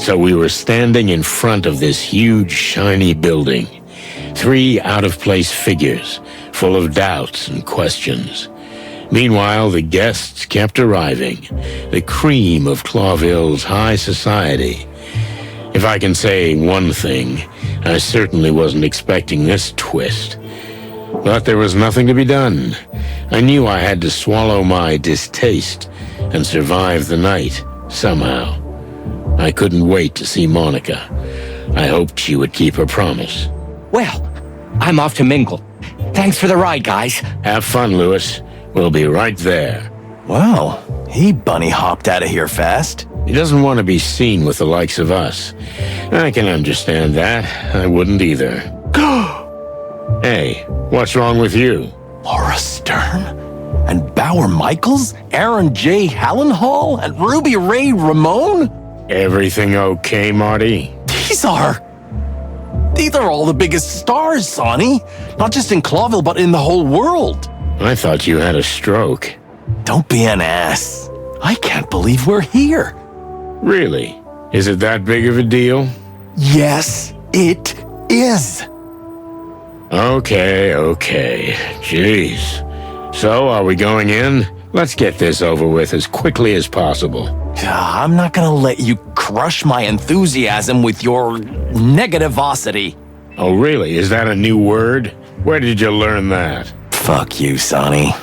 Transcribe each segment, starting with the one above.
So we were standing in front of this huge, shiny building. 3 out-of-place figures, full of doubts and questions. Meanwhile, the guests kept arriving, the cream of Clawville's high society. If I can say one thing, I certainly wasn't expecting this twist. But there was nothing to be done. I knew I had to swallow my distaste and survive the night, somehow. I couldn't wait to see Monica. I hoped she would keep her promise. Well, I'm off to mingle. Thanks for the ride, guys. Have fun, Lewis. We'll be right there. Wow, he bunny hopped out of here fast. He doesn't want to be seen with the likes of us. I can understand that. I wouldn't either. Hey, what's wrong with you? Laura Stern? And Bauer Michaels? Aaron J. Hallenhall? And Ruby Ray Ramone? Everything okay, Marty? These are all the biggest stars, Sonny. Not just in Clawville, but in the whole world. I thought you had a stroke. Don't be an ass. I can't believe we're here. Really? Is it that big of a deal? Yes, it is. Okay. Jeez. So, are we going in? Let's get this over with as quickly as possible. I'm not gonna let you crush my enthusiasm with your negativosity. Oh, really? Is that a new word? Where did you learn that? Fuck you, Sonny.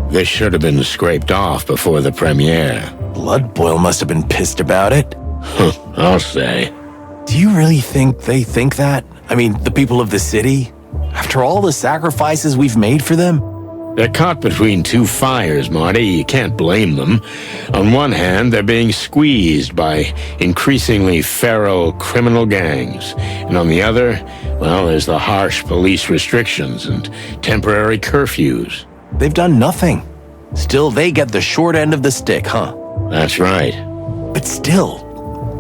This should have been scraped off before the premiere. Bloodboil must have been pissed about it. I'll say. Do you really think they think that? I mean, the people of the city? After all the sacrifices we've made for them? They're caught between 2 fires, Marty. You can't blame them. On one hand, they're being squeezed by increasingly feral criminal gangs. And on the other, well, there's the harsh police restrictions and temporary curfews. They've done nothing. Still, they get the short end of the stick, huh? That's right. But still,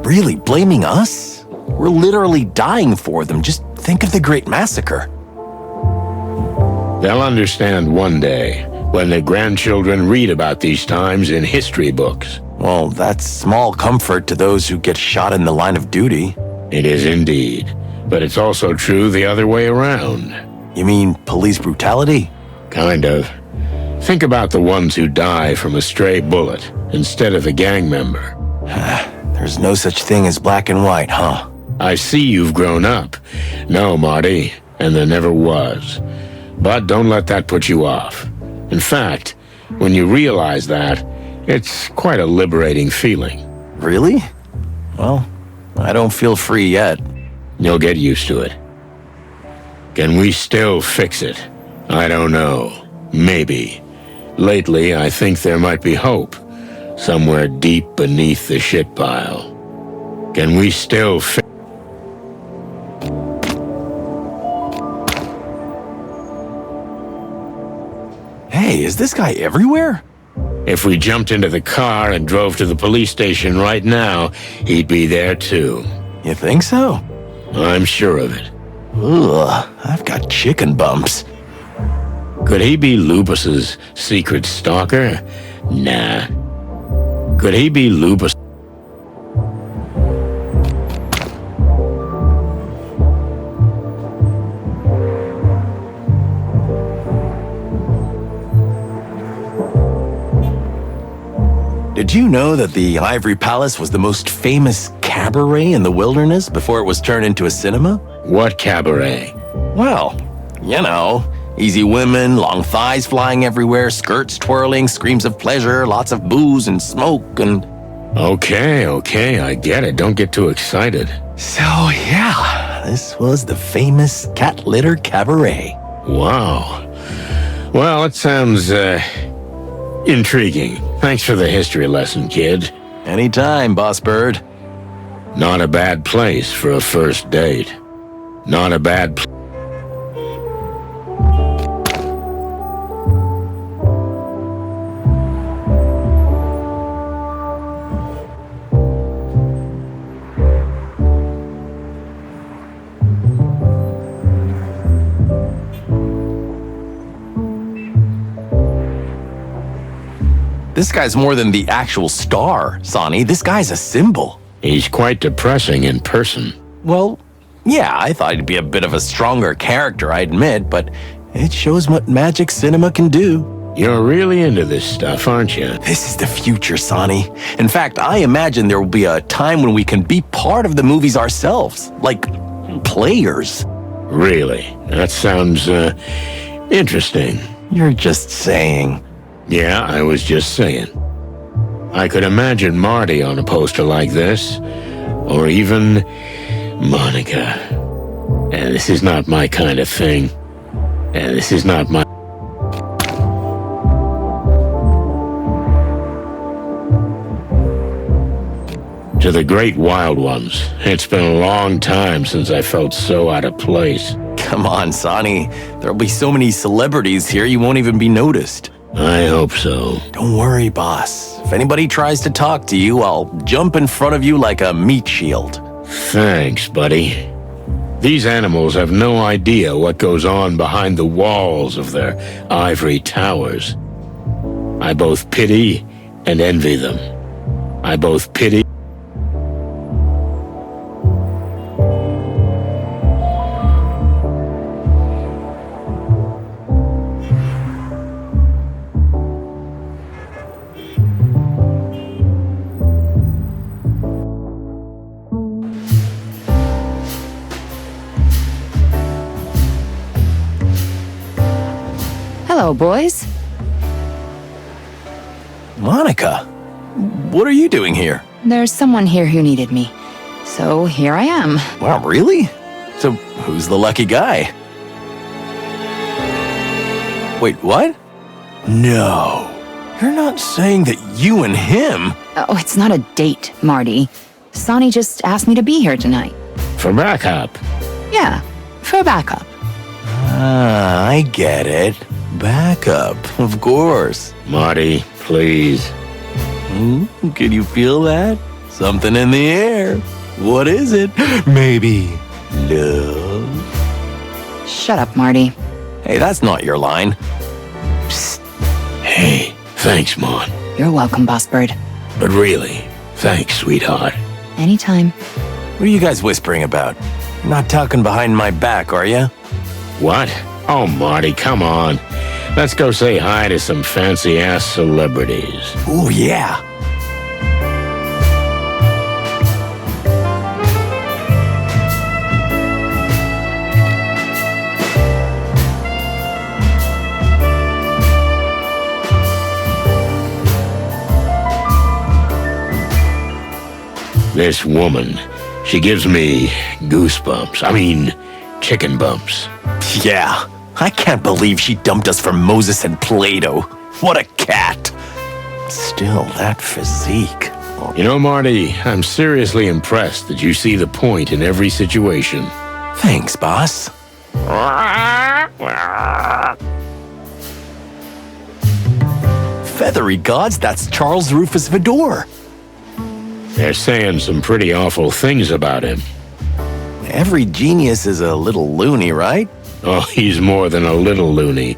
really blaming us? We're literally dying for them. Just think of the Great Massacre. They'll understand one day, when their grandchildren read about these times in history books. Well, that's small comfort to those who get shot in the line of duty. It is indeed. But it's also true the other way around. You mean police brutality? Kind of. Think about the ones who die from a stray bullet instead of a gang member. There's no such thing as black and white, huh? I see you've grown up. No, Marty, and there never was. But don't let that put you off. In fact, when you realize that, it's quite a liberating feeling. Really? Well, I don't feel free yet. You'll get used to it. Can we still fix it? I don't know. Maybe. Lately, I think there might be hope. Somewhere deep beneath the shit pile. Can we still fix... Hey, is this guy everywhere? If we jumped into the car and drove to the police station right now, he'd be there too. You think so? I'm sure of it. Ugh, I've got chicken bumps. Could he be Lupus's secret stalker? Nah. Could he be Lupus? Did you know that the Ivory Palace was the most famous cabaret in the wilderness before it was turned into a cinema? What cabaret? Well, you know, easy women, long thighs flying everywhere, skirts twirling, screams of pleasure, lots of booze and smoke and... Okay, I get it. Don't get too excited. So, yeah, this was the famous cat litter cabaret. Wow. Well, it sounds, intriguing. Thanks for the history lesson, kid. Anytime, Boss Bird. Not a bad place for a first date. Not a bad This guy's more than the actual star, Sonny. This guy's a symbol. He's quite depressing in person. Well, yeah, I thought he'd be a bit of a stronger character, I admit, but it shows what magic cinema can do. You're really into this stuff, aren't you? This is the future, Sonny. In fact, I imagine there will be a time when we can be part of the movies ourselves, like players. Really? That sounds, interesting. You're just saying. Yeah, I was just saying. I could imagine Marty on a poster like this, or even Monica. And this is not my kind of thing. And this is not my... To the great wild ones, it's been a long time since I felt so out of place. Come on, Sonny. There'll be so many celebrities here you won't even be noticed. I hope so. Don't worry, boss. If anybody tries to talk to you, I'll jump in front of you like a meat shield. Thanks, buddy. These animals have no idea what goes on behind the walls of their ivory towers. I both pity and envy them. I both pity... Hello, boys. Monica, what are you doing here? There's someone here who needed me. So here I am. Wow, really? So who's the lucky guy? Wait, what? No. You're not saying that you and him... Oh, it's not a date, Marty. Sonny just asked me to be here tonight. For backup. Yeah, for backup. Ah, I get it. Backup, of course. Marty, please. Can you feel that? Something in the air. What is it? Maybe love? Shut up, Marty. Hey, that's not your line. Psst. Hey, thanks, Mon. You're welcome, Boss Bird. But really, thanks, sweetheart. Anytime. What are you guys whispering about? You're not talking behind my back, are you? What? Oh, Marty, come on. Let's go say hi to some fancy-ass celebrities. Oh, yeah. This woman, she gives me goosebumps. I mean, chicken bumps. Yeah. I can't believe she dumped us for Moses and Plato. What a cat. Still, that physique. You know, Marty, I'm seriously impressed that you see the point in every situation. Thanks, boss. Feathery gods, that's Charles Rufus Vidor. They're saying some pretty awful things about him. Every genius is a little loony, right? Oh, he's more than a little loony.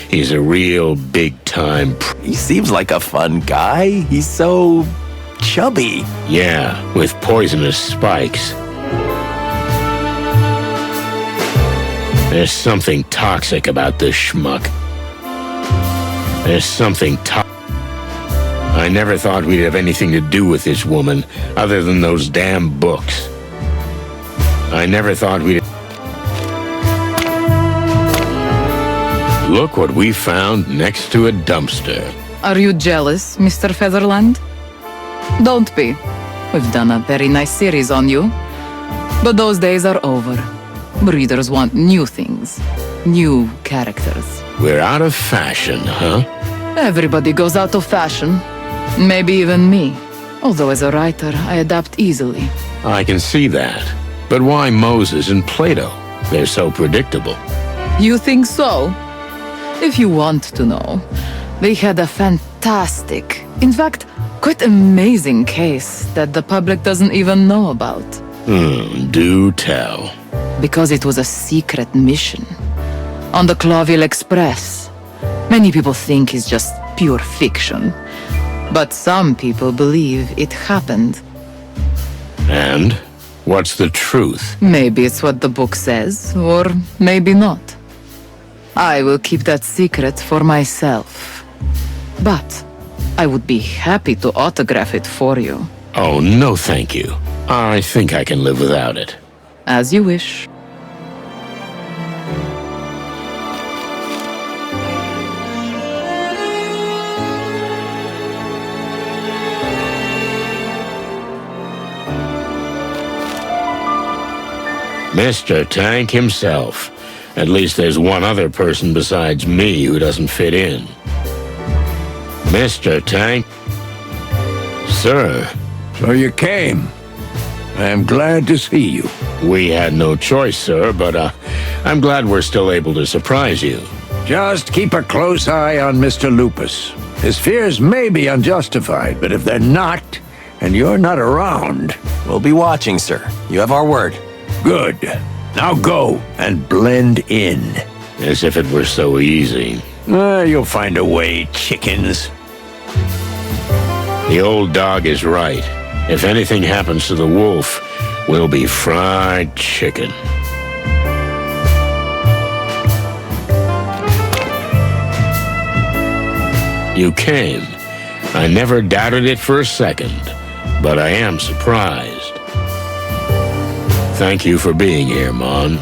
He's a real big-time... He seems like a fun guy. He's so... chubby. Yeah, with poisonous spikes. There's something toxic about this schmuck. There's something I never thought we'd have anything to do with this woman, other than those damn books. I never thought we'd... Look what we found next to a dumpster. Are you jealous, Mr. Featherland? Don't be. We've done a very nice series on you. But those days are over. Readers want new things, new characters. We're out of fashion, huh? Everybody goes out of fashion. Maybe even me. Although as a writer, I adapt easily. I can see that. But why Moses and Plato? They're so predictable. You think so? If you want to know, they had a fantastic, in fact, quite amazing case that the public doesn't even know about. Do tell. Because it was a secret mission. On the Clawville Express. Many people think it's just pure fiction. But some people believe it happened. And? What's the truth? Maybe it's what the book says, or maybe not. I will keep that secret for myself. But I would be happy to autograph it for you. Oh, no thank you. I think I can live without it. As you wish. Mr. Tank himself. At least there's one other person besides me who doesn't fit in. Mr. Tank? Sir. So you came. I am glad to see you. We had no choice, sir, but I'm glad we're still able to surprise you. Just keep a close eye on Mr. Lupus. His fears may be unjustified, but if they're not, and you're not around... We'll be watching, sir. You have our word. Good. Now go and blend in. As if it were so easy. You'll find a way, chickens. The old dog is right. If anything happens to the wolf, we'll be fried chicken. You came. I never doubted it for a second, but I am surprised. Thank you for being here, Mon.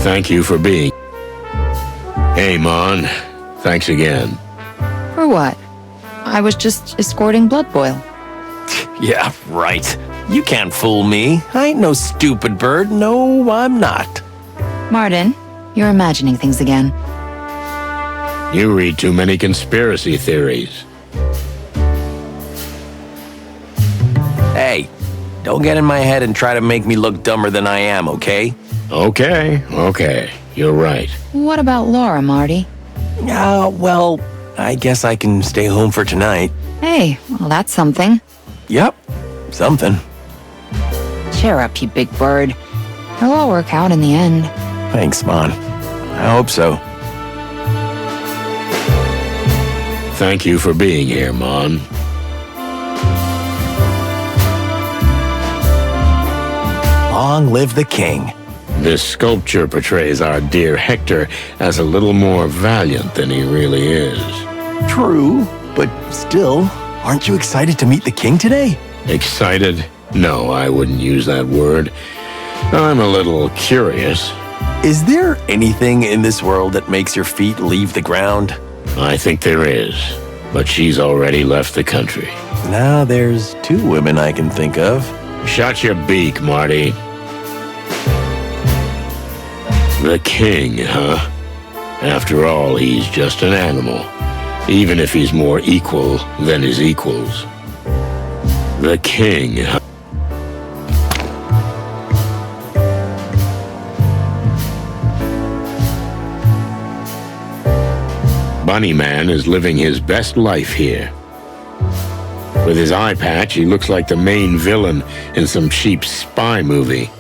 Thank you for being... Hey, Mon. Thanks again. For what? I was just escorting Blood Boil. Yeah, right. You can't fool me. I ain't no stupid bird. No, I'm not. Martin, you're imagining things again. You read too many conspiracy theories. Hey, don't get in my head and try to make me look dumber than I am, okay? Okay. You're right. What about Laura, Marty? Well, I guess I can stay home for tonight. Hey, well, that's something. Yep, something. Cheer up, you big bird. It'll all work out in the end. Thanks, Mon. I hope so. Thank you for being here, Mon. Long live the king. This sculpture portrays our dear Hector as a little more valiant than he really is. True, but still, aren't you excited to meet the king today? Excited? No, I wouldn't use that word. I'm a little curious. Is there anything in this world that makes your feet leave the ground? I think there is, but she's already left the country. Now there's 2 women I can think of. Shut your beak, Marty. The king, huh? After all, he's just an animal, even if he's more equal than his equals. The king, huh? Bunny Man is living his best life here. With his eye patch, he looks like the main villain in some cheap spy movie.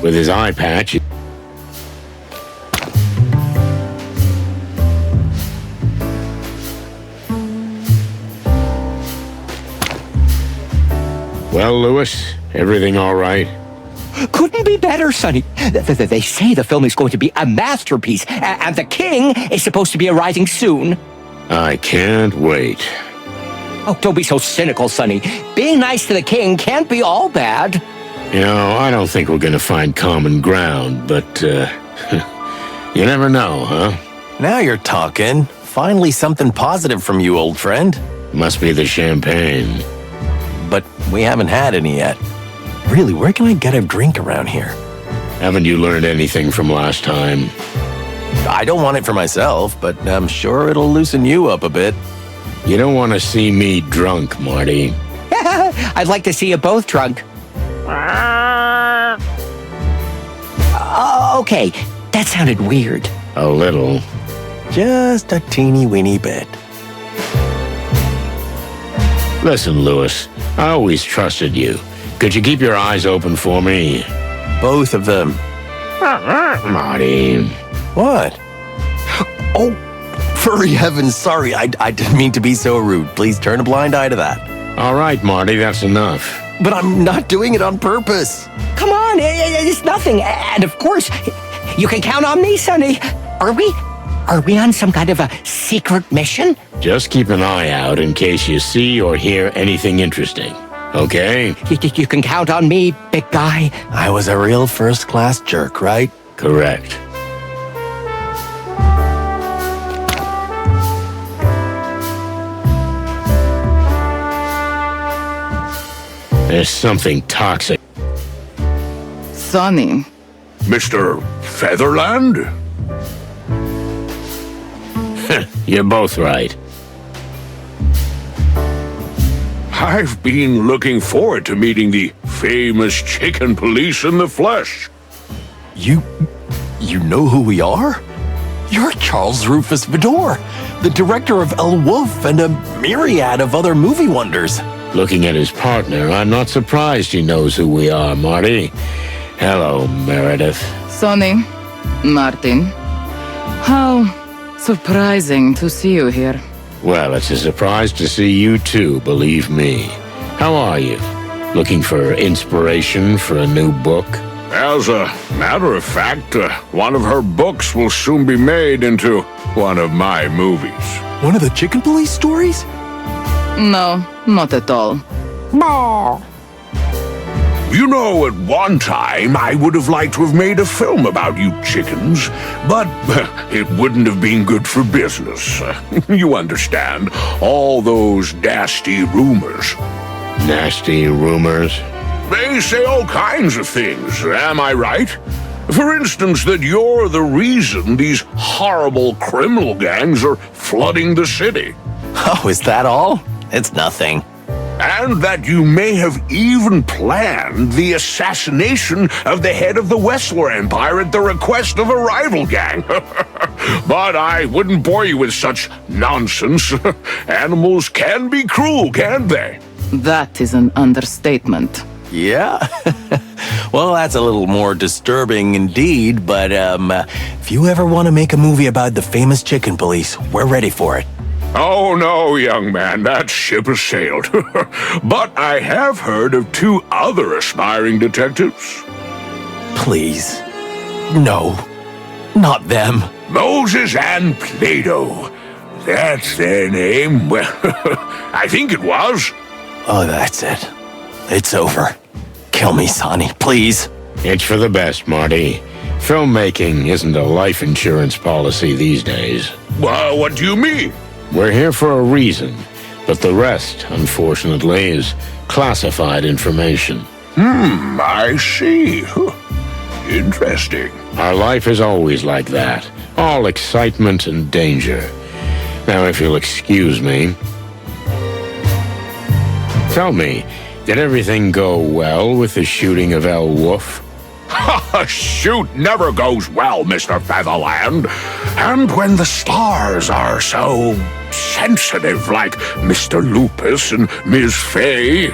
With his eye patch... Well, Lewis, everything all right? Couldn't be better, Sonny. They say the film is going to be a masterpiece, and the king is supposed to be arriving soon. I can't wait. Oh, don't be so cynical, Sonny. Being nice to the king can't be all bad. You know, I don't think we're going to find common ground, but, you never know, huh? Now you're talking. Finally something positive from you, old friend. Must be the champagne. But we haven't had any yet. Really, where can I get a drink around here? Haven't you learned anything from last time? I don't want it for myself, but I'm sure it'll loosen you up a bit. You don't want to see me drunk, Marty. I'd like to see you both drunk. Okay, that sounded weird. A little. Just a teeny weeny bit. Listen, Lewis, I always trusted you. Could you keep your eyes open for me? Both of them. Marty. What? Oh, For heaven's sorry, I didn't mean to be so rude. Please turn a blind eye to that. All right, Marty, that's enough. But I'm not doing it on purpose. Come on, it's nothing. And of course, you can count on me, Sonny. Are we on some kind of a secret mission? Just keep an eye out in case you see or hear anything interesting. Okay? You can count on me, big guy. I was a real first-class jerk, right? Correct. There's something toxic. Sonny, Mr. Featherland? You're both right. I've been looking forward to meeting the famous chicken police in the flesh. You know who we are? You're Charles Rufus Vidor, the director of El Wolf and a myriad of other movie wonders. Looking at his partner, I'm not surprised he knows who we are, Marty. Hello, Meredith. Sonny, Martin. How surprising to see you here. Well, it's a surprise to see you too, believe me. How are you? Looking for inspiration for a new book? As a matter of fact, one of her books will soon be made into one of my movies. One of the chicken police stories? No, not at all. You know, at one time, I would have liked to have made a film about you chickens, but it wouldn't have been good for business. You understand, all those nasty rumors. Nasty rumors? They say all kinds of things, am I right? For instance, that you're the reason these horrible criminal gangs are flooding the city. Oh, is that all? It's nothing. And that you may have even planned the assassination of the head of the Westler Empire at the request of a rival gang. But I wouldn't bore you with such nonsense. Animals can be cruel, can't they? That is an understatement. Yeah? Well, that's a little more disturbing indeed, but if you ever want to make a movie about the famous chicken police, we're ready for it. Oh, no, young man, that ship has sailed. But I have heard of 2 other aspiring detectives. Please. No. Not them. Moses and Plato. That's their name. Well, I think it was. Oh, that's it. It's over. Kill me, Sonny, please. It's for the best, Marty. Filmmaking isn't a life insurance policy these days. Well, what do you mean? We're here for a reason, but the rest, unfortunately, is classified information. I see. Interesting. Our life is always like that, all excitement and danger. Now, if you'll excuse me. Tell me, did everything go well with the shooting of El Wolf? A shoot never goes well, Mr. Featherland. And when the stars are so sensitive, like Mr. Lupus and Ms. Fay,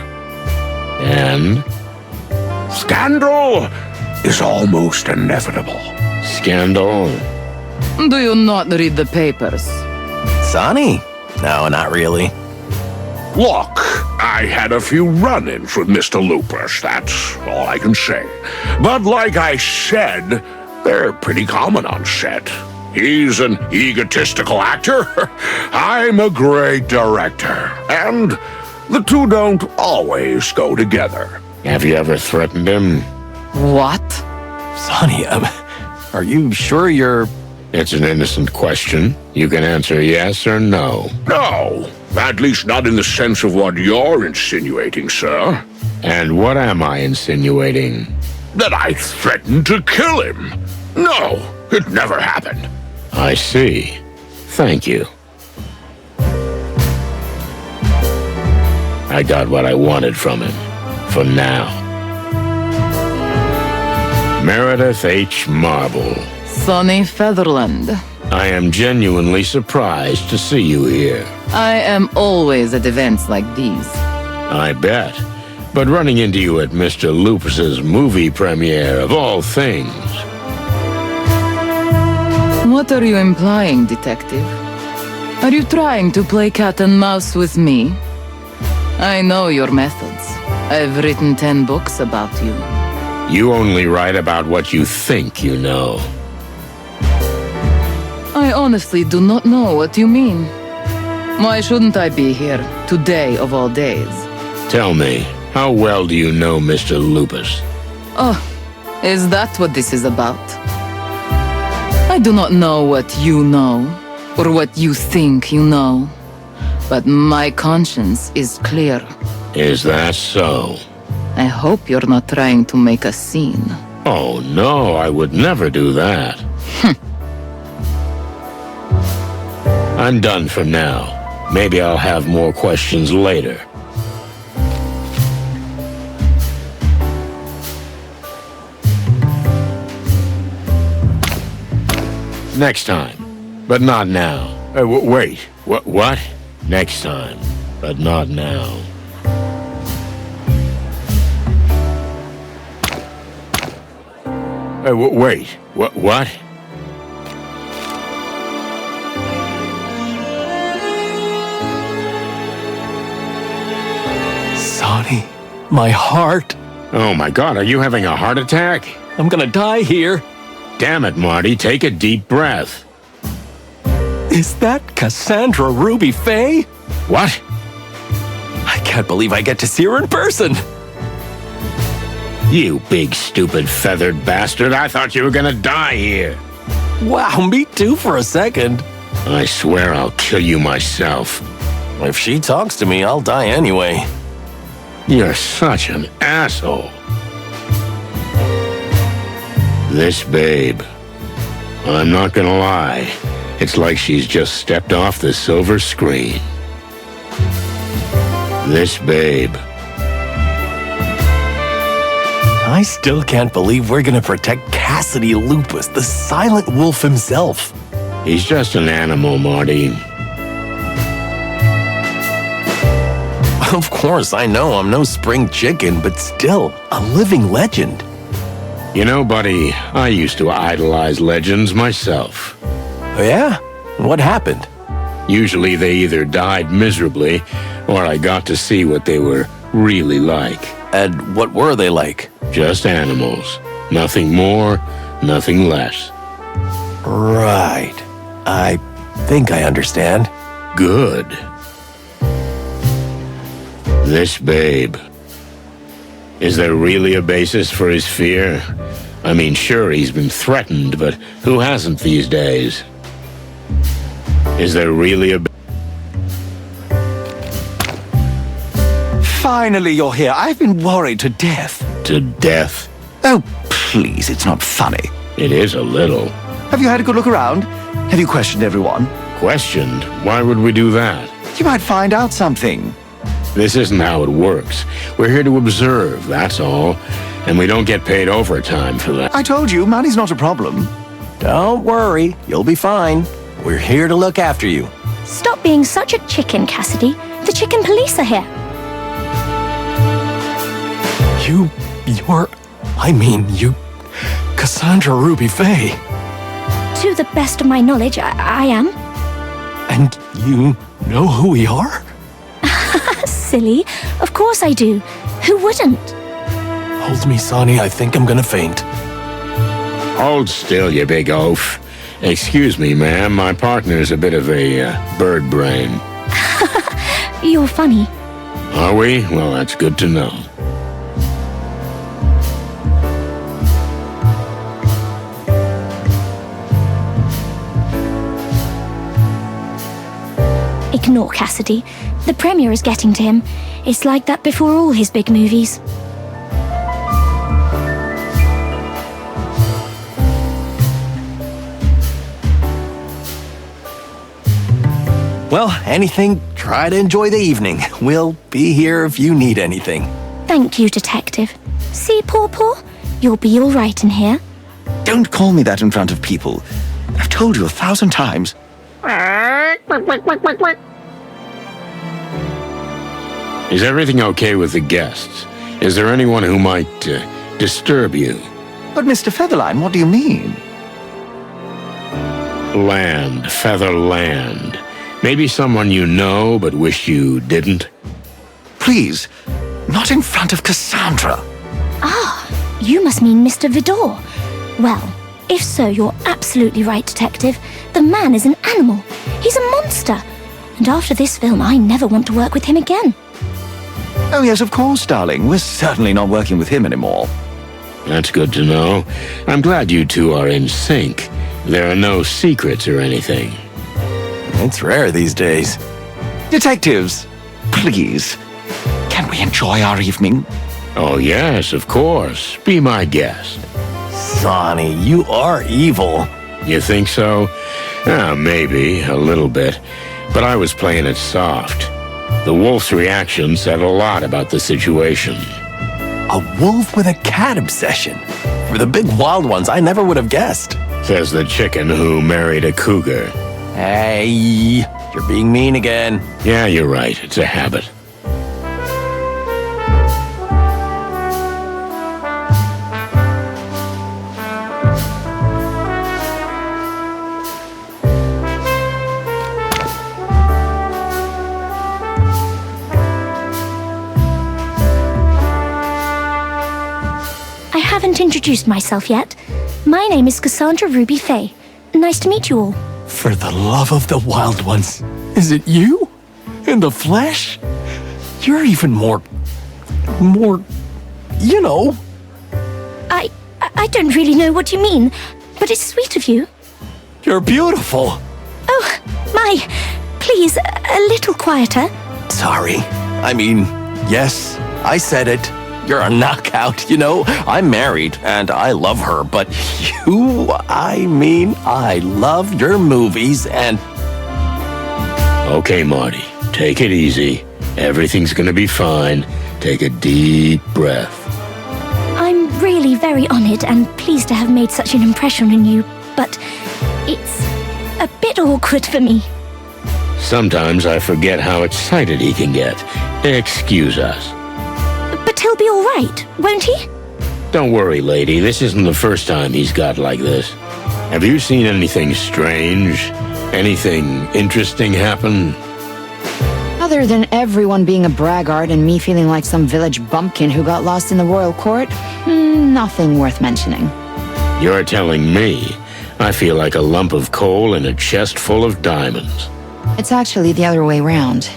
And? scandal is almost inevitable. Scandal? Do you not read the papers? Sonny? No, not really. Look, I had a few run-ins with Mr. Lupus, that's all I can say. But like I said, they're pretty common on set. He's an egotistical actor. I'm a great director. And the two don't always go together. Have you ever threatened him? What? Sonny, are you sure you're... It's an innocent question. You can answer yes or no. No, at least not in the sense of what you're insinuating, sir. And what am I insinuating? That I threatened to kill him. No, it never happened. I see. Thank you. I got what I wanted from him. For now. Meredith H. Marble. Sonny Featherland. I am genuinely surprised to see you here. I am always at events like these. I bet. But running into you at Mr. Lupus's movie premiere, of all things. What are you implying, detective? Are you trying to play cat and mouse with me? I know your methods. I've written 10 books about you. You only write about what you think you know. I honestly do not know what you mean. Why shouldn't I be here, today of all days? Tell me, how well do you know Mr. Lupus? Oh, is that what this is about? I do not know what you know, or what you think you know. But my conscience is clear. Is that so? I hope you're not trying to make a scene. Oh, no, I would never do that. I'm done for now. Maybe I'll have more questions later. Next time, but not now. Wait, what? Next time, but not now. Wait, what? Sonny, my heart. Oh my God, are you having a heart attack? I'm gonna die here. Damn it, Marty, take a deep breath. Is that Cassandra Ruby Faye? What? I can't believe I get to see her in person. You big, stupid, feathered bastard. I thought you were gonna die here. Wow, me too for a second. I swear I'll kill you myself. If she talks to me, I'll die anyway. You're such an asshole. This babe, I'm not gonna lie, it's like she's just stepped off the silver screen. This babe. I still can't believe we're gonna protect Cassidy Lupus, the silent wolf himself. He's just an animal, Marty. Of course, I know I'm no spring chicken, but still, a living legend. You know, buddy, I used to idolize legends myself. Oh yeah? What happened? Usually they either died miserably, or I got to see what they were really like. And what were they like? Just animals. Nothing more, nothing less. Right. I think I understand. Good. This babe. Is there really a basis for his fear? I mean, sure, he's been threatened, but who hasn't these days? Is there really a... Finally, you're here. I've been worried to death. To death? Oh, please, it's not funny. It is a little. Have you had a good look around? Have you questioned everyone? Questioned? Why would we do that? You might find out something. This isn't how it works. We're here to observe, that's all. And we don't get paid overtime for that. I told you, money's not a problem. Don't worry, you'll be fine. We're here to look after you. Stop being such a chicken, Cassidy. The chicken police are here. You... Cassandra Ruby Faye. To the best of my knowledge, I am. And you know who we are? Silly. Of course I do. Who wouldn't? Hold me, Sonny, I think I'm gonna faint. Hold still, you big oaf. Excuse me, ma'am, my partner's a bit of a bird brain. You're funny. Are we? Well, that's good to know. Ignore Cassidy. The Premier is getting to him. It's like that before all his big movies. Well, anything, try to enjoy the evening. We'll be here if you need anything. Thank you, Detective. See, Paw Paw? You'll be all right in here. Don't call me that in front of people. I've told you 1,000 times. Is everything okay with the guests? Is there anyone who might disturb you? But Mr. Featherline, what do you mean? Land, feather land. Maybe someone you know but wish you didn't? Please, not in front of Cassandra. You must mean Mr. Vidor. Well, if so, you're absolutely right, Detective. The man is an animal. He's a monster. And after this film, I never want to work with him again. Oh yes, of course, darling. We're certainly not working with him anymore. That's good to know. I'm glad you two are in sync. There are no secrets or anything. It's rare these days. Detectives, please, can we enjoy our evening? Oh, yes, of course. Be my guest. Sonny, you are evil. You think so? Maybe, a little bit. But I was playing it soft. The wolf's reaction said a lot about the situation. A wolf with a cat obsession. For the big wild ones, I never would have guessed. Says the chicken who married a cougar. Hey, you're being mean again. Yeah, you're right. It's a habit. I haven't introduced myself yet. My name is Cassandra Ruby Faye. Nice to meet you all. For the love of the wild ones, is it you? In the flesh? You're even more, you know. I don't really know what you mean, but it's sweet of you. You're beautiful. Oh, my. Please, a little quieter. Sorry. I mean, yes, I said it. You're a knockout, you know. I'm married, and I love her, but you, I love your movies, and... Okay, Marty, take it easy. Everything's gonna be fine. Take a deep breath. I'm really very honored and pleased to have made such an impression on you, but it's a bit awkward for me. Sometimes I forget how excited he can get. Excuse us. But he'll be all right, won't he? Don't worry, lady. This isn't the first time he's got like this. Have you seen anything strange? Anything interesting happen? Other than everyone being a braggart and me feeling like some village bumpkin who got lost in the royal court, nothing worth mentioning. You're telling me. I feel like a lump of coal in a chest full of diamonds. It's actually the other way round.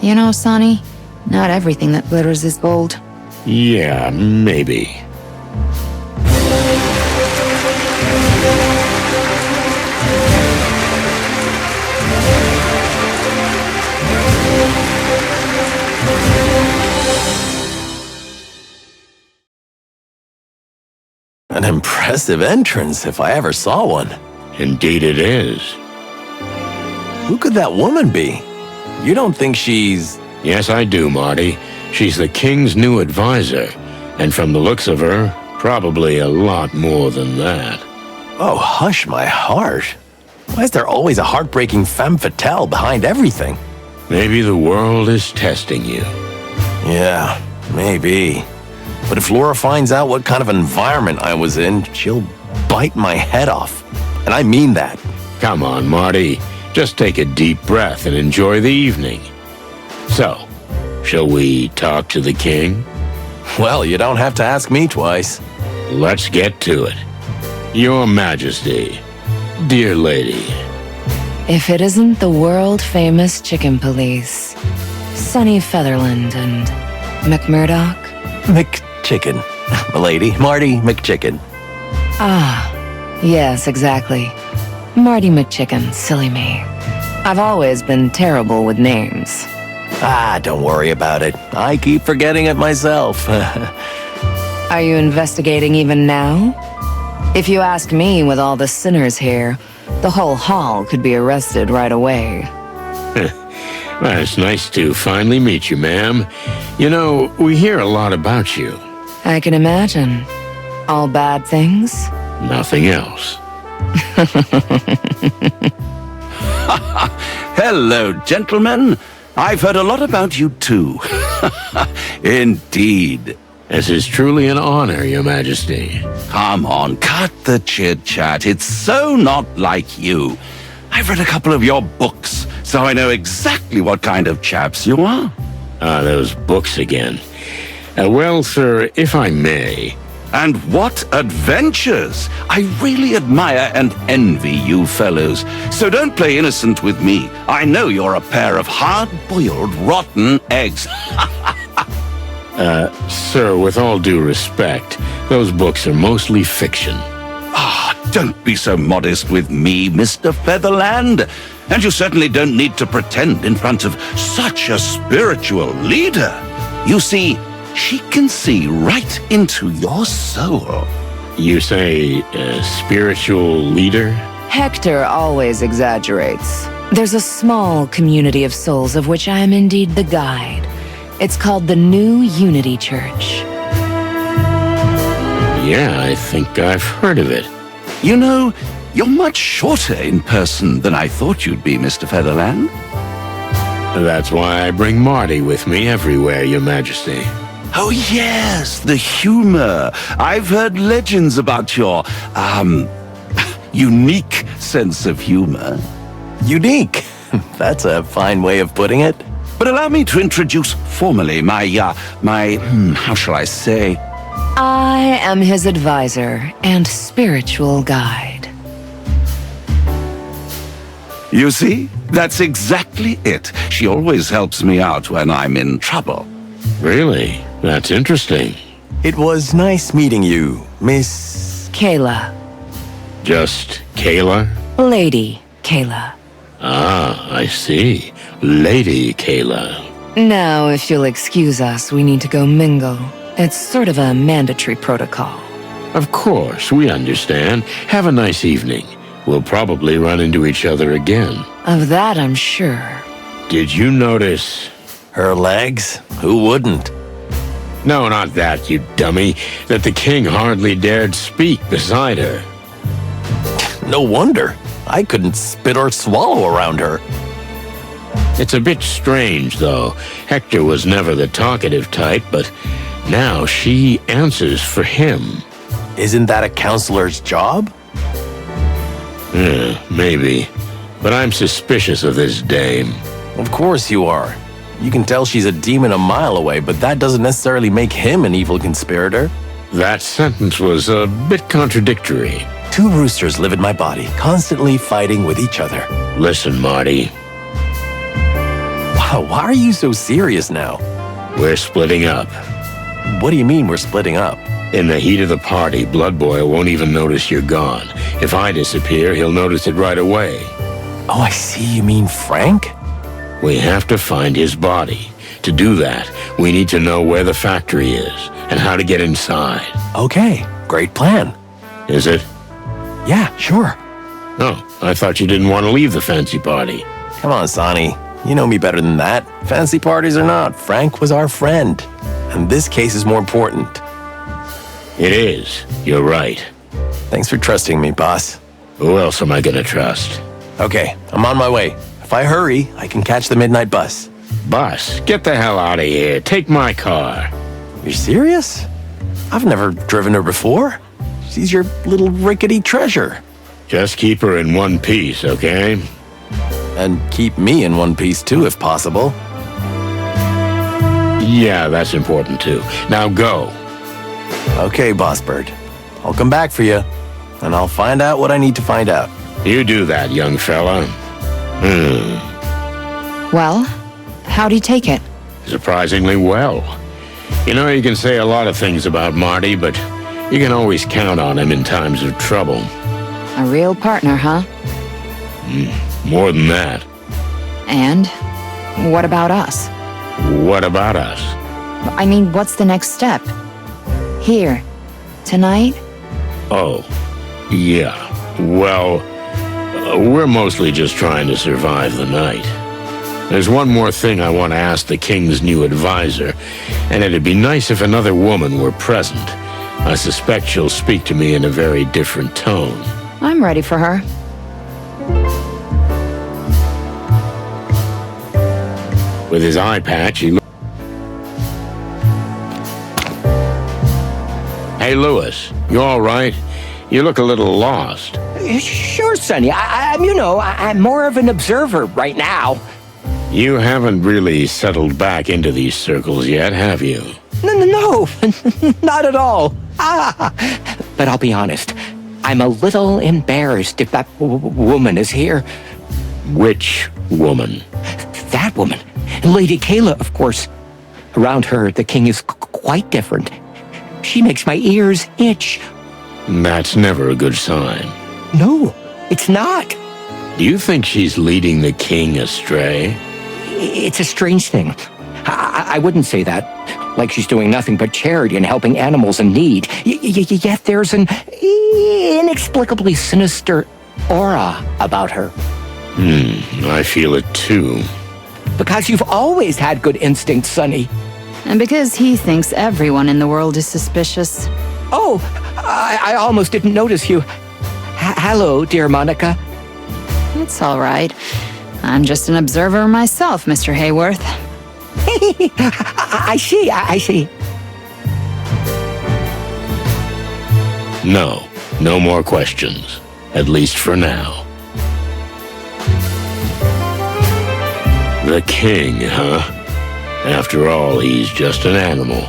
You know, Sonny, not everything that glitters is gold. Yeah, maybe. An impressive entrance, if I ever saw one. Indeed it is. Who could that woman be? You don't think she's... Yes, I do, Marty. She's the king's new advisor. And from the looks of her, probably a lot more than that. Oh, hush my heart. Why is there always a heartbreaking femme fatale behind everything? Maybe the world is testing you. Yeah, maybe. But if Laura finds out what kind of environment I was in, she'll bite my head off. And I mean that. Come on, Marty. Just take a deep breath and enjoy the evening. So, shall we talk to the king? Well, you don't have to ask me twice. Let's get to it. Your Majesty, dear lady. If it isn't the world-famous chicken police, Sonny Featherland and McMurdoch. McChicken. Milady, Marty McChicken. Ah, yes, exactly. Marty McChicken, silly me. I've always been terrible with names. Ah, don't worry about it. I keep forgetting it myself. Are you investigating even now? If you ask me, with all the sinners here, the whole hall could be arrested right away. Well, it's nice to finally meet you, ma'am. You know, we hear a lot about you. I can imagine. All bad things? Nothing else. Hello, gentlemen. I've heard a lot about you, too. Indeed. This is truly an honor, Your Majesty. Come on, cut the chit-chat. It's so not like you. I've read a couple of your books, so I know exactly what kind of chaps you are. Ah, those books again. Well, sir, if I may... And what adventures! I really admire and envy you fellows. So don't play innocent with me. I know you're a pair of hard-boiled, rotten eggs. Sir, with all due respect, those books are mostly fiction. Ah, don't be so modest with me, Mr. Featherland. And you certainly don't need to pretend in front of such a spiritual leader. You see, she can see right into your soul. You say, spiritual leader? Hector always exaggerates. There's a small community of souls of which I am indeed the guide. It's called the New Unity Church. Yeah, I think I've heard of it. You know, you're much shorter in person than I thought you'd be, Mr. Featherland. That's why I bring Marty with me everywhere, Your Majesty. Oh, yes, the humor. I've heard legends about your, unique sense of humor. Unique. That's a fine way of putting it. But allow me to introduce formally how shall I say? I am his advisor and spiritual guide. You see, that's exactly it. She always helps me out when I'm in trouble. Really? That's interesting. It was nice meeting you, Miss... Kayla. Just Kayla? Lady Kayla. Ah, I see. Lady Kayla. Now, if you'll excuse us, we need to go mingle. It's sort of a mandatory protocol. Of course, we understand. Have a nice evening. We'll probably run into each other again. Of that, I'm sure. Did you notice... Her legs? Who wouldn't? No, not that, you dummy. That the king hardly dared speak beside her. No wonder. I couldn't spit or swallow around her. It's a bit strange, though. Hector was never the talkative type, but now she answers for him. Isn't that a counselor's job? Maybe. But I'm suspicious of this dame. Of course you are. You can tell she's a demon a mile away, but that doesn't necessarily make him an evil conspirator. That sentence was a bit contradictory. Two roosters live in my body, constantly fighting with each other. Listen, Marty. Wow, why are you so serious now? We're splitting up. What do you mean we're splitting up? In the heat of the party, Blood Boy won't even notice you're gone. If I disappear, he'll notice it right away. Oh, I see. You mean Frank? We have to find his body. To do that, we need to know where the factory is and how to get inside. Okay, great plan. Is it? Yeah, sure. Oh, I thought you didn't want to leave the fancy party. Come on, Sonny. You know me better than that. Fancy parties or not, Frank was our friend. And this case is more important. It is. You're right. Thanks for trusting me, boss. Who else am I gonna trust? Okay, I'm on my way. If I hurry, I can catch the midnight bus. Bus, get the hell out of here. Take my car. You're serious? I've never driven her before. She's your little rickety treasure. Just keep her in one piece, okay? And keep me in one piece too, if possible. Yeah, that's important too. Now go. Okay, Boss Bird. I'll come back for you, and I'll find out what I need to find out. You do that, young fella. Well, how'd he take it? Surprisingly well. You know, you can say a lot of things about Marty, but you can always count on him in times of trouble. A real partner, huh? More than that. And what about us? What about us? I mean, what's the next step? Here, tonight? Oh, yeah. Well, we're mostly just trying to survive the night. There's one more thing I want to ask the king's new advisor, and it'd be nice if another woman were present. I suspect she'll speak to me in a very different tone. I'm ready for her. With his eye patch, he Hey, Lewis, you all right? You look a little lost. Sure, Sonny. I'm more of an observer right now. You haven't really settled back into these circles yet, have you? No, not at all. But I'll be honest, I'm a little embarrassed if that woman is here. Which woman? That woman. Lady Kayla, of course. Around her, the king is quite different. She makes my ears itch. That's never a good sign. No, it's not. Do you think she's leading the king astray? It's a strange thing. I wouldn't say that. Like she's doing nothing but charity and helping animals in need. Yet there's an inexplicably sinister aura about her. I feel it too. Because you've always had good instincts, Sonny. And because he thinks everyone in the world is suspicious. Oh, I almost didn't notice you. Hello, dear Monica. It's all right. I'm just an observer myself, Mr. Hayworth. I see. No more questions. At least for now. The king, huh? After all, he's just an animal,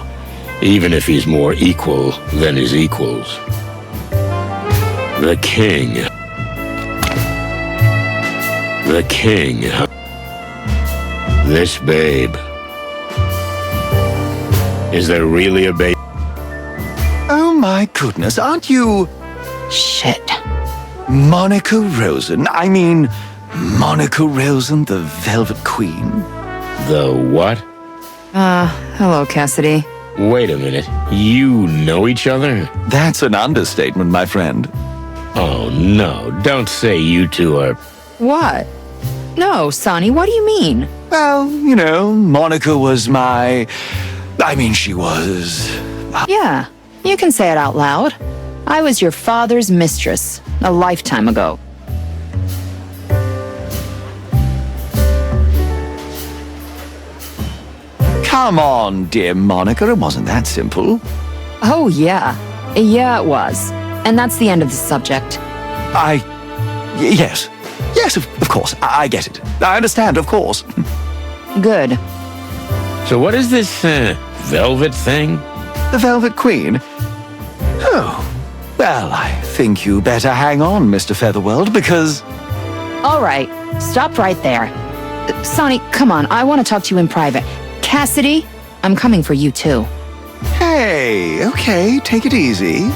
even if he's more equal than his equals. The king. The king, huh? This babe. Is there really a babe? Oh my goodness, aren't you Shit. Monica Rosen? I mean, Monica Rosen, the Velvet Queen? The what? Hello, Cassidy. Wait a minute. You know each other? That's an understatement, my friend. Oh, no. Don't say you two are... What? No, Sonny, what do you mean? Well, Monica was she was... Yeah, you can say it out loud. I was your father's mistress a lifetime ago. Come on, dear Monica, it wasn't that simple. Oh, yeah. Yeah, it was. And that's the end of the subject. Yes. Yes, of course. I get it. I understand, of course. Good. So what is this, velvet thing? The Velvet Queen? Oh, well, I think you better hang on, Mr. Featherworld, because... All right, stop right there. Sonny, come on, I want to talk to you in private. Cassidy, I'm coming for you too. Hey, okay, take it easy.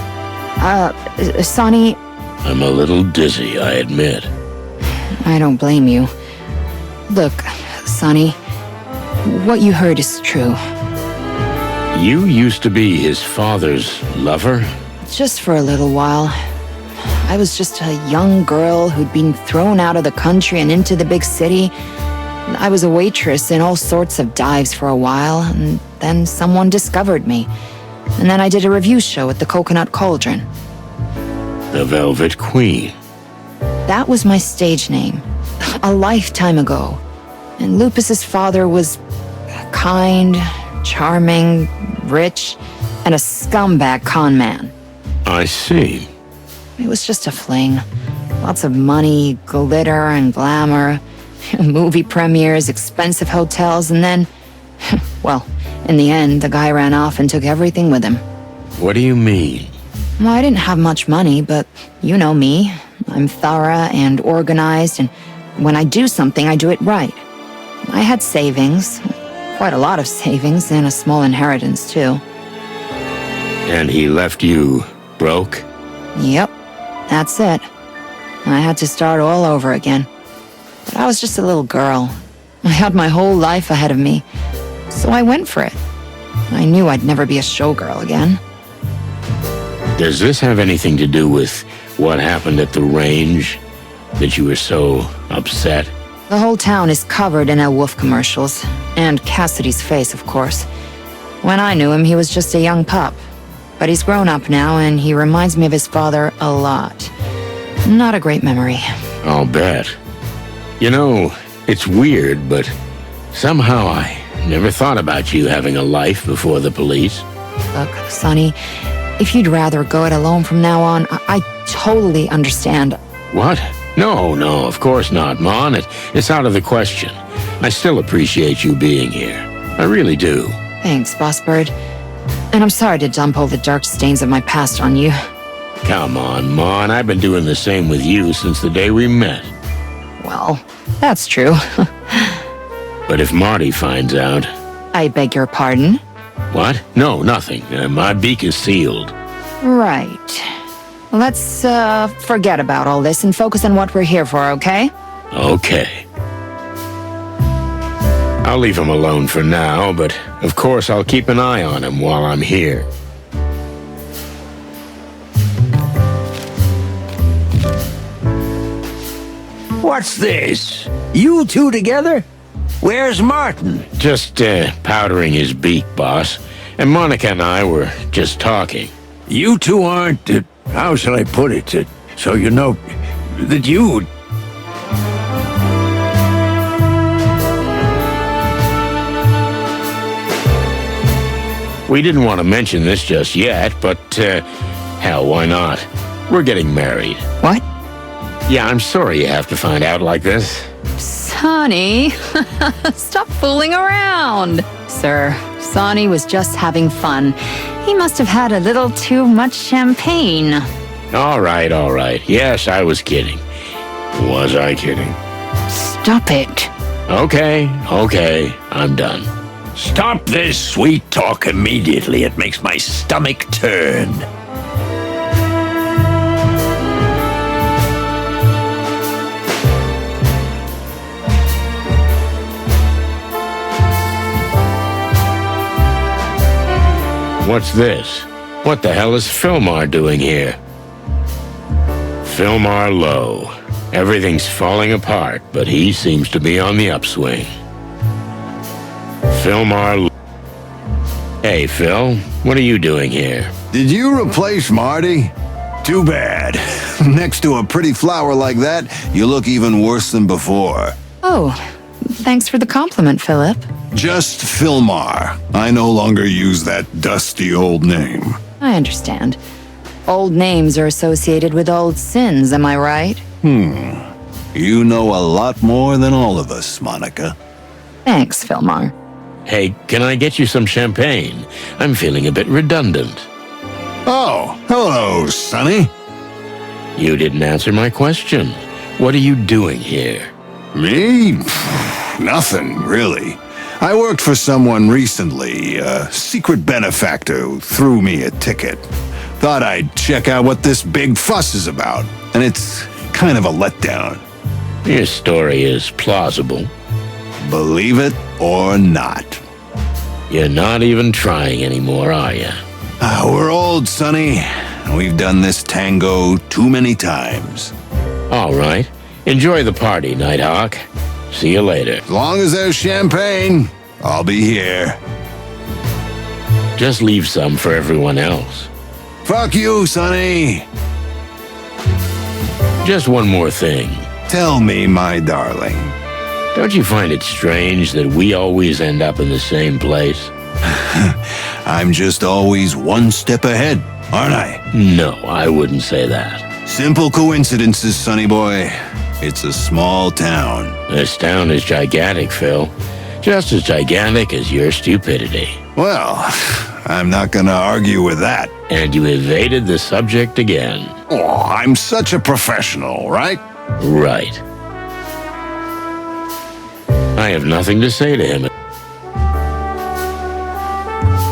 Sonny... I'm a little dizzy, I admit. I don't blame you. Look, Sonny, what you heard is true. You used to be his father's lover? Just for a little while. I was just a young girl who'd been thrown out of the country and into the big city. I was a waitress in all sorts of dives for a while, and then someone discovered me. And then I did a review show at the Coconut Cauldron. The Velvet Queen. That was my stage name, a lifetime ago. And Lupus's father was kind, charming, rich, and a scumbag con man. I see. It was just a fling. Lots of money, glitter, and glamour. Movie premieres, expensive hotels, and then... well, in the end, the guy ran off and took everything with him. What do you mean? Well, I didn't have much money, but you know me. I'm thorough and organized, and when I do something, I do it right. I had savings, quite a lot of savings, and a small inheritance, too. And he left you broke? Yep, that's it. I had to start all over again. But I was just a little girl. I had my whole life ahead of me, so I went for it. I knew I'd never be a showgirl again. Does this have anything to do with what happened at the range? That you were so upset? The whole town is covered in El Wolf commercials, and Cassidy's face, of course. When I knew him, he was just a young pup. But he's grown up now, and he reminds me of his father a lot. Not a great memory. I'll bet. You know, it's weird, but somehow I never thought about you having a life before the police. Look, Sonny, if you'd rather go it alone from now on, I totally understand. What? No, of course not, Mon. It's out of the question. I still appreciate you being here. I really do. Thanks, Boss Bird. And I'm sorry to dump all the dark stains of my past on you. Come on, Mon. I've been doing the same with you since the day we met. Well, that's true. But if Marty finds out... I beg your pardon? What? No, nothing. My beak is sealed. Right. Let's, forget about all this and focus on what we're here for, okay? Okay. I'll leave him alone for now, but of course I'll keep an eye on him while I'm here. What's this? You two together? Where's Martin? Just, powdering his beak, boss. And Monica and I were just talking. You two aren't, how shall I put it? So you know that you... We didn't want to mention this just yet, but, hell, why not? We're getting married. What? Yeah, I'm sorry you have to find out like this. Sonny, stop fooling around. Sir, Sonny was just having fun. He must have had a little too much champagne. All right. Yes, I was kidding. Was I kidding? Stop it. Okay, I'm done. Stop this sweet talk immediately. It makes my stomach turn. What's this? What the hell is Philmar doing here? Philmar Lowe. Everything's falling apart, but he seems to be on the upswing. Philmar Lowe. Hey, Phil, what are you doing here? Did you replace Marty? Too bad. Next to a pretty flower like that, you look even worse than before. Oh, thanks for the compliment, Philip. Just Philmar. I no longer use that dusty old name. I understand. Old names are associated with old sins, am I right? You know a lot more than all of us, Monica. Thanks, Philmar. Hey, can I get you some champagne? I'm feeling a bit redundant. Oh, hello, Sonny. You didn't answer my question. What are you doing here? Me? Nothing, really. I worked for someone recently, a secret benefactor who threw me a ticket. Thought I'd check out what this big fuss is about, and it's kind of a letdown. Your story is plausible. Believe it or not. You're not even trying anymore, are you? We're old, Sonny. We've done this tango too many times. All right. Enjoy the party, Nighthawk. See you later. As long as there's champagne, I'll be here. Just leave some for everyone else. Fuck you, Sonny. Just one more thing. Tell me, my darling. Don't you find it strange that we always end up in the same place? I'm just always one step ahead, aren't I? No, I wouldn't say that. Simple coincidences, Sonny boy. It's a small town. This town is gigantic, Phil. Just as gigantic as your stupidity. Well, I'm not gonna argue with that. And you evaded the subject again. Oh, I'm such a professional, right? Right. I have nothing to say to him.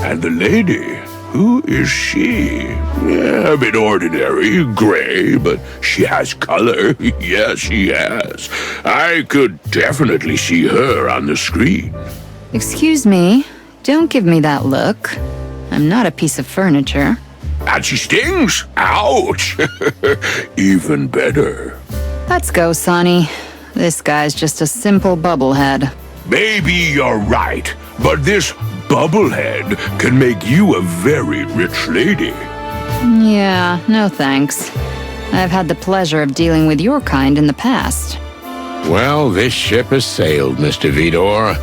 And the lady, who is she? Yeah, a bit ordinary, gray, but she has color. Yes, she has. I could definitely see her on the screen. Excuse me, don't give me that look. I'm not a piece of furniture. And she stings? Ouch! Even better. Let's go, Sonny. This guy's just a simple bubblehead. Maybe you're right, but this bubblehead can make you a very rich lady. Yeah, no thanks. I've had the pleasure of dealing with your kind in the past. Well, this ship has sailed, Mr. Vidor.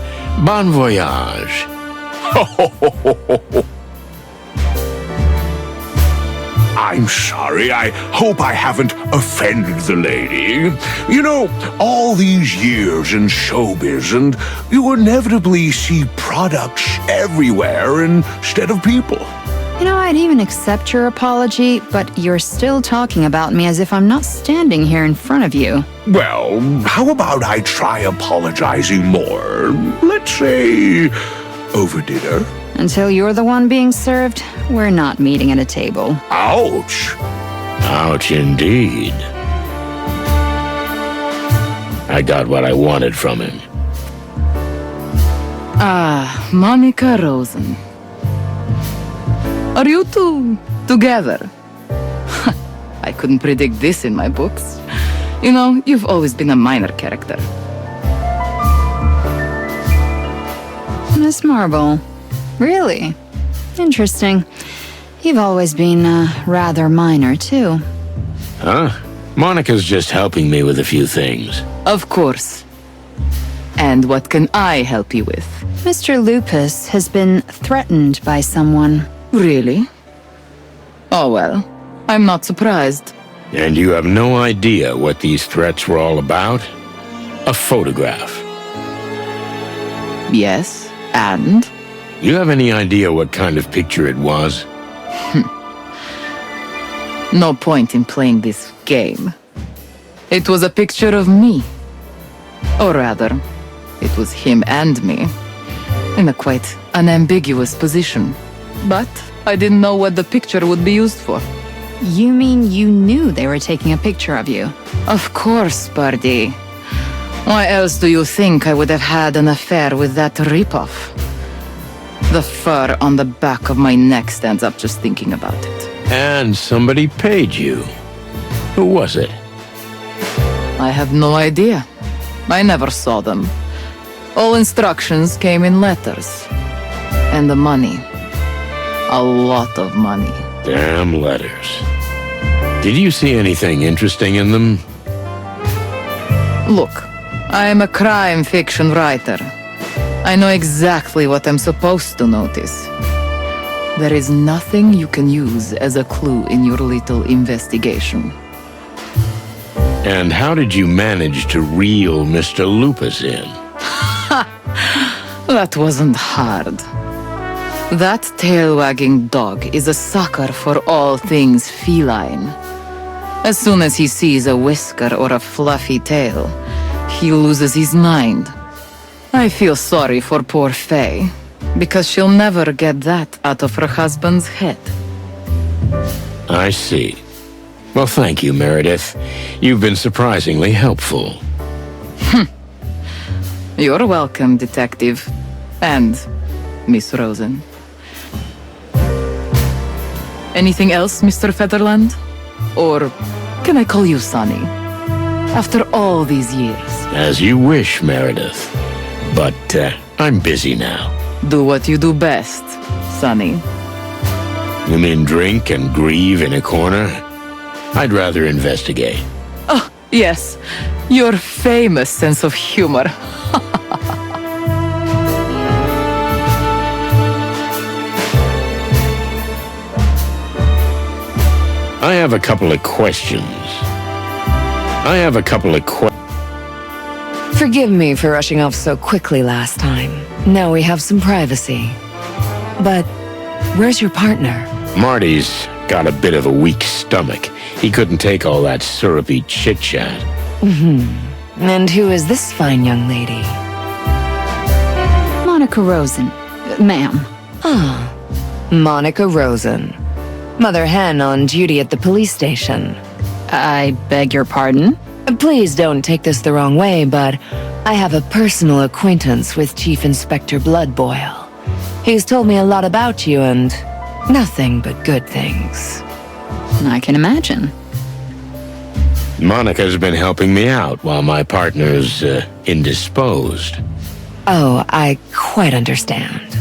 Bon voyage. I'm sorry. I hope I haven't offended the lady. You know, all these years in showbiz, and you inevitably see products everywhere instead of people. You know, I'd even accept your apology, but you're still talking about me as if I'm not standing here in front of you. Well, how about I try apologizing more? Let's say over dinner. Until you're the one being served, we're not meeting at a table. Ouch! Ouch indeed. I got what I wanted from him. Ah, Monica Rosen. Are you two together? I couldn't predict this in my books. You know, you've always been a minor character. Miss Marble. Really? Interesting. You've always been, rather minor, too. Huh? Monica's just helping me with a few things. Of course. And what can I help you with? Mr. Lupus has been threatened by someone. Really? Oh well, I'm not surprised. And you have no idea what these threats were all about? A photograph. Yes, and? You have any idea what kind of picture it was? No point in playing this game. It was a picture of me. Or rather, it was him and me. In a quite unambiguous position. But I didn't know what the picture would be used for. You mean you knew they were taking a picture of you? Of course, Birdie. Why else do you think I would have had an affair with that ripoff? The fur on the back of my neck stands up just thinking about it. And somebody paid you. Who was it? I have no idea. I never saw them. All instructions came in letters. And the money. A lot of money. Damn letters. Did you see anything interesting in them? Look, I'm a crime fiction writer. I know exactly what I'm supposed to notice. There is nothing you can use as a clue in your little investigation. And how did you manage to reel Mr. Lupus in? That wasn't hard. That tail-wagging dog is a sucker for all things feline. As soon as he sees a whisker or a fluffy tail, he loses his mind. I feel sorry for poor Faye, because she'll never get that out of her husband's head. I see. Well, thank you, Meredith. You've been surprisingly helpful. You're welcome, Detective. And Miss Rosen. Anything else, Mr. Featherland? Or can I call you Sonny? After all these years. As you wish, Meredith. But I'm busy now. Do what you do best, Sonny. You mean drink and grieve in a corner? I'd rather investigate. Oh, yes. Your famous sense of humor. I have a couple of questions. Forgive me for rushing off so quickly last time. Now we have some privacy. But where's your partner? Marty's got a bit of a weak stomach. He couldn't take all that syrupy chit-chat. And who is this fine young lady? Monica Rosen, ma'am. Ah, Monica Rosen. Mother hen on duty at the police station. I beg your pardon? Please don't take this the wrong way, but I have a personal acquaintance with Chief Inspector Bloodboil. He's told me a lot about you and nothing but good things. I can imagine. Monica's been helping me out while my partner's indisposed. Oh, I quite understand.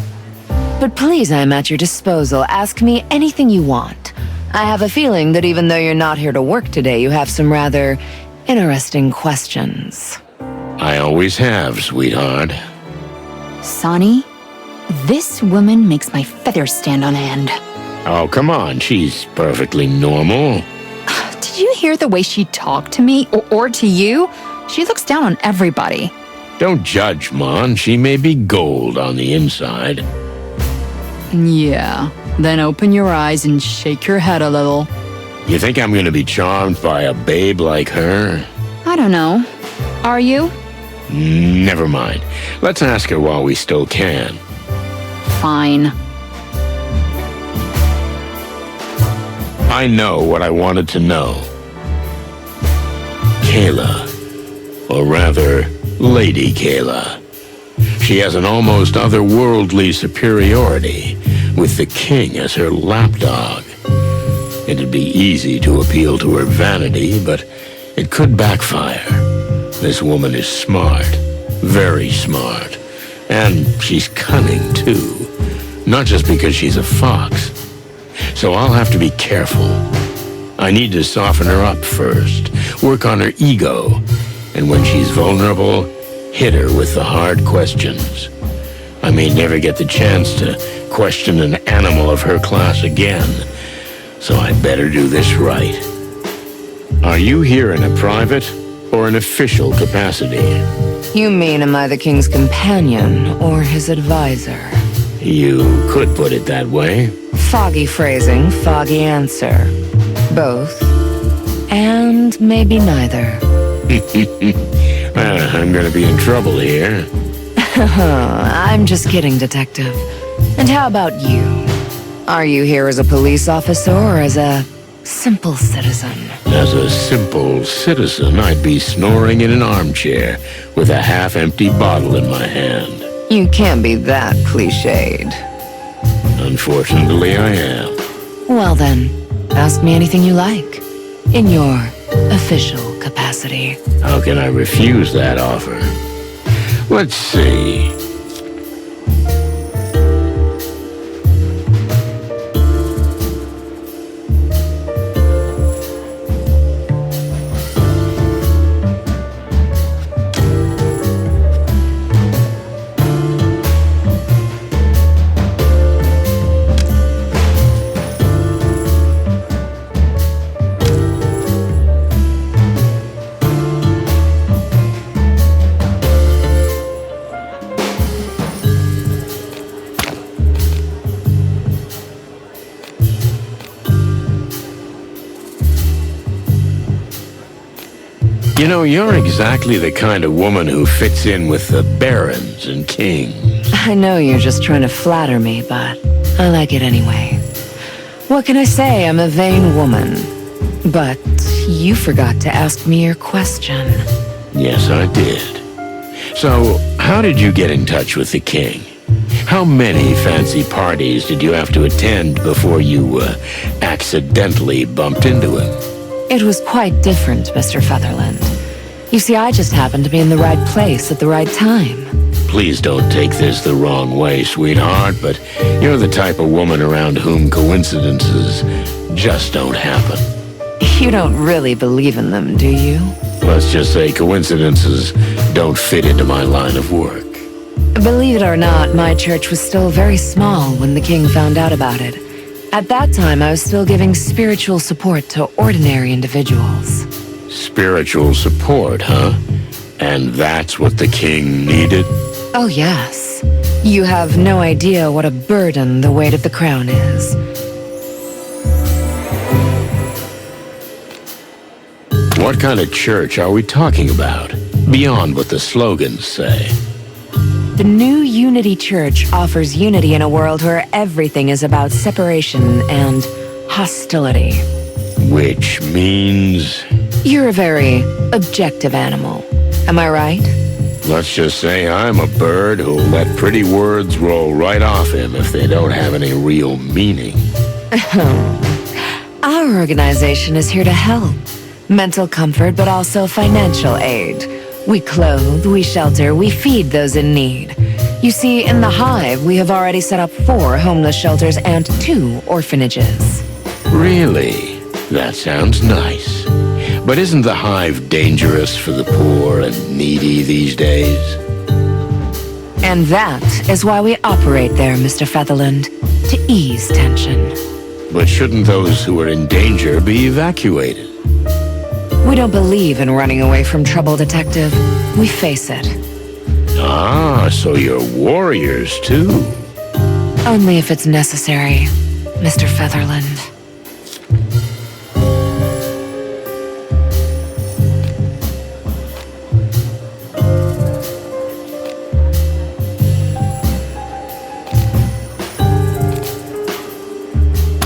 But please, I'm at your disposal. Ask me anything you want. I have a feeling that even though you're not here to work today, you have some rather interesting questions. I always have, sweetheart. Sonny, this woman makes my feathers stand on end. Oh, come on, she's perfectly normal. Did you hear the way she talked to me or to you? She looks down on everybody. Don't judge, Mon. She may be gold on the inside. Yeah, then open your eyes and shake your head a little. You think I'm gonna be charmed by a babe like her? I don't know. Are you? Never mind. Let's ask her while we still can. Fine. I know what I wanted to know. Kayla. Or rather, Lady Kayla. She has an almost otherworldly superiority, with the king as her lapdog. It'd be easy to appeal to her vanity, but it could backfire. This woman is smart, very smart, and she's cunning too. Not just because she's a fox. So I'll have to be careful. I need to soften her up first, work on her ego, and when she's vulnerable, hit her with the hard questions. I may never get the chance to question an animal of her class again, so I'd better do this right. Are you here in a private or an official capacity? You mean, am I the king's companion or his advisor? You could put it that way. Foggy phrasing, foggy answer. Both. And maybe neither. I'm gonna be in trouble here. I'm just kidding, Detective. And how about you? Are you here as a police officer or as a simple citizen? As a simple citizen, I'd be snoring in an armchair with a half-empty bottle in my hand. You can't be that cliched. Unfortunately, I am. Well then, ask me anything you like. In your official capacity. How can I refuse that offer? Let's see. You know, you're exactly the kind of woman who fits in with the barons and kings. I know you're just trying to flatter me, but I like it anyway. What can I say? I'm a vain woman. But you forgot to ask me your question. Yes, I did. So, how did you get in touch with the king? How many fancy parties did you have to attend before you, accidentally bumped into him? It was quite different, Mr. Featherland. You see, I just happened to be in the right place at the right time. Please don't take this the wrong way, sweetheart, but you're the type of woman around whom coincidences just don't happen. You don't really believe in them, do you? Let's just say coincidences don't fit into my line of work. Believe it or not, my church was still very small when the king found out about it. At that time, I was still giving spiritual support to ordinary individuals. Spiritual support, huh? And that's what the king needed? Oh, yes. You have no idea what a burden the weight of the crown is. What kind of church are we talking about? Beyond what the slogans say. The new Unity Church offers unity in a world where everything is about separation and hostility. Which means... You're a very objective animal. Am I right? Let's just say I'm a bird who'll let pretty words roll right off him if they don't have any real meaning. Our organization is here to help. Mental comfort, but also financial aid. We clothe, we shelter, we feed those in need. You see, in the Hive, we have already set up 4 homeless shelters and 2 orphanages. Really? That sounds nice. But isn't the Hive dangerous for the poor and needy these days? And that is why we operate there, Mr. Featherland, to ease tension. But shouldn't those who are in danger be evacuated? We don't believe in running away from trouble, Detective. We face it. Ah, so you're warriors, too. Only if it's necessary, Mr. Featherland.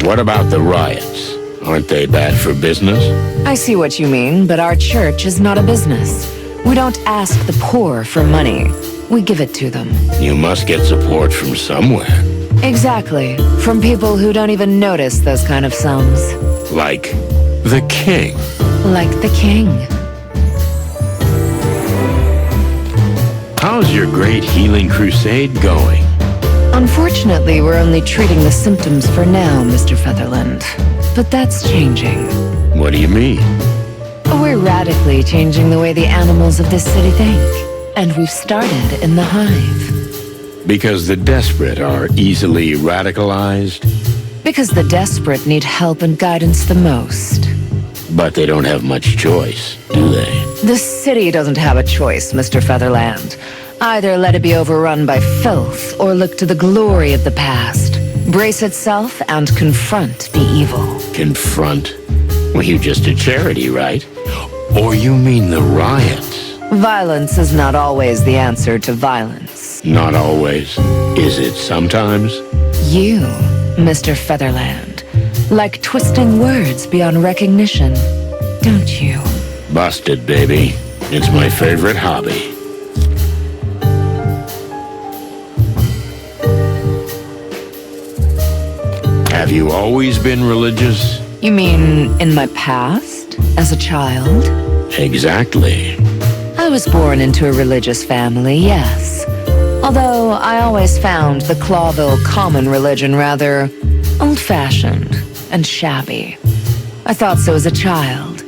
What about the riots? Aren't they bad for business? I see what you mean, but our church is not a business. We don't ask the poor for money. We give it to them. You must get support from somewhere. Exactly. From people who don't even notice those kind of sums. Like the king. Like the king. How's your great healing crusade going? Unfortunately, we're only treating the symptoms for now, Mr. Featherland. But that's changing. What do you mean? We're radically changing the way the animals of this city think. And we've started in the Hive. Because the desperate are easily radicalized? Because the desperate need help and guidance the most. But they don't have much choice, do they? The city doesn't have a choice, Mr. Featherland. Either let it be overrun by filth or look to the glory of the past. Brace itself and confront the evil. Confront? Well, you're just a charity, right? Or you mean the riots? Violence is not always the answer to violence. Not always. Is it sometimes? You, Mr. Featherland, like twisting words beyond recognition, don't you? Busted, baby. It's my favorite hobby. Have you always been religious? You mean in my past, as a child? Exactly. I was born into a religious family, yes. Although I always found the Clawville common religion rather old-fashioned and shabby. I thought so as a child.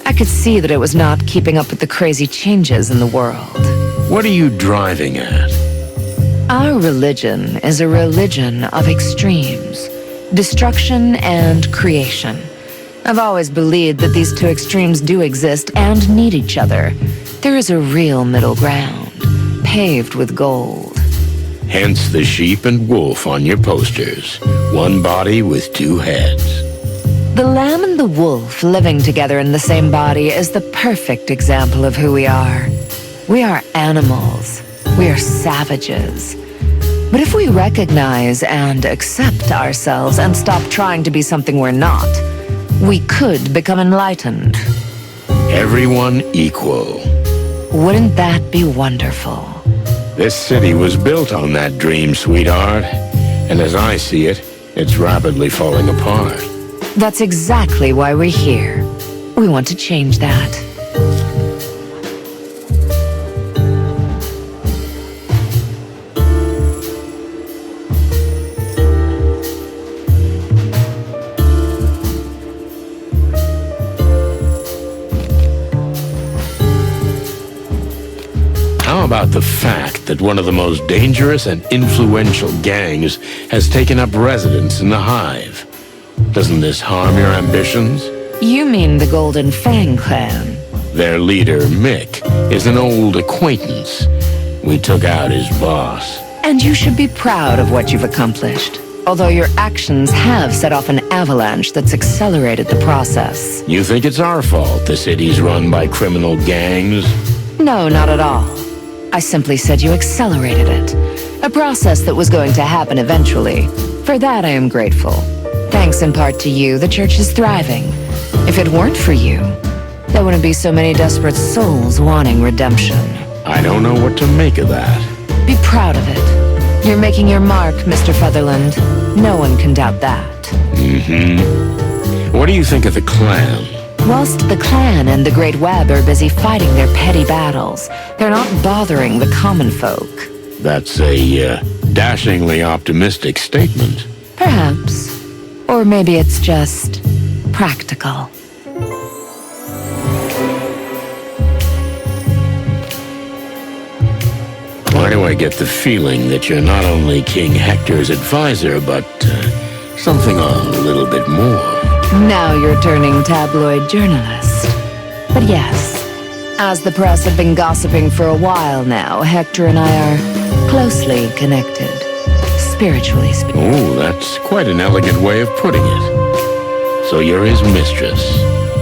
I could see that it was not keeping up with the crazy changes in the world. What are you driving at? Our religion is a religion of extremes. Destruction and creation. I've always believed that these two extremes do exist and need each other. There is a real middle ground, paved with gold. Hence the sheep and wolf on your posters. One body with two heads. The lamb and the wolf living together in the same body is the perfect example of who we are. We are animals. We are savages. But if we recognize and accept ourselves and stop trying to be something we're not, we could become enlightened. Everyone equal. Wouldn't that be wonderful? This city was built on that dream, sweetheart. And as I see it, it's rapidly falling apart. That's exactly why we're here. We want to change that. How about the fact that one of the most dangerous and influential gangs has taken up residence in the Hive? Doesn't this harm your ambitions? You mean the Golden Fang Clan? Their leader, Mick, is an old acquaintance. We took out his boss. And you should be proud of what you've accomplished. Although your actions have set off an avalanche that's accelerated the process. You think it's our fault the city's run by criminal gangs? No, not at all. I simply said you accelerated it. A process that was going to happen eventually. For that I am grateful. Thanks in part to you, the church is thriving. If it weren't for you, there wouldn't be so many desperate souls wanting redemption. I don't know what to make of that. Be proud of it. You're making your mark, Mr. Featherland. No one can doubt that. Mm-hmm. What do you think of the clan? Whilst the clan and the Great Web are busy fighting their petty battles, they're not bothering the common folk. That's a dashingly optimistic statement. Perhaps. Or maybe it's just practical. Why do I get the feeling that you're not only King Hector's advisor, but Something a little bit more. Now you're turning tabloid journalist. But yes, as the press have been gossiping for a while now, Hector and I are closely connected, spiritually speaking. Oh, that's quite an elegant way of putting it. So you're his mistress.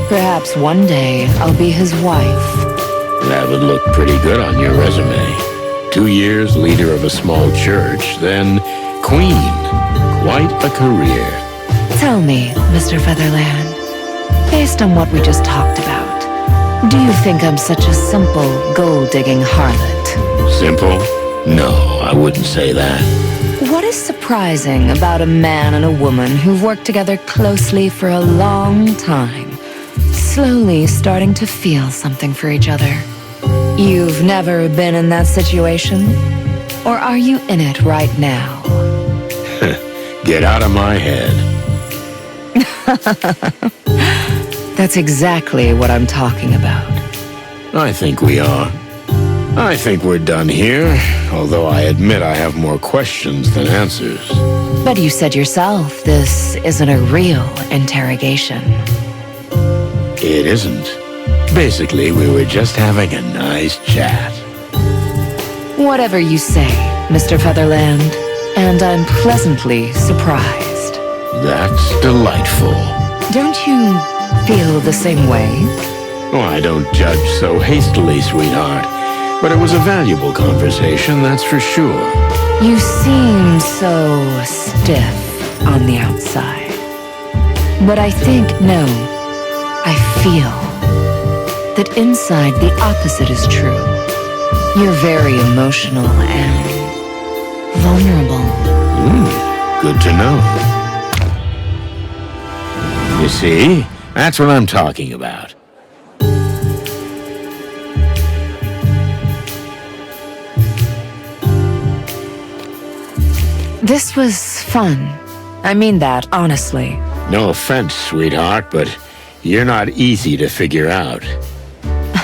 Perhaps one day I'll be his wife. That would look pretty good on your resume. 2 years leader of a small church, then queen. Quite a career. Tell me, Mr. Featherland, based on what we just talked about, do you think I'm such a simple, gold-digging harlot? Simple? No, I wouldn't say that. What is surprising about a man and a woman who've worked together closely for a long time, slowly starting to feel something for each other? You've never been in that situation? Or are you in it right now? Get out of my head. That's exactly what I'm talking about. I think we are. I think we're done here, although I admit I have more questions than answers. But you said yourself, this isn't a real interrogation. It isn't. Basically, we were just having a nice chat. Whatever you say, Mr. Featherland, and I'm pleasantly surprised. That's delightful. Don't you feel the same way? Oh, I don't judge so hastily, sweetheart. But it was a valuable conversation, that's for sure. You seem so stiff on the outside. But I think, no, I feel that inside the opposite is true. You're very emotional and vulnerable. Good to know. You see, that's what I'm talking about. This was fun. I mean that, honestly. No offense, sweetheart, but you're not easy to figure out.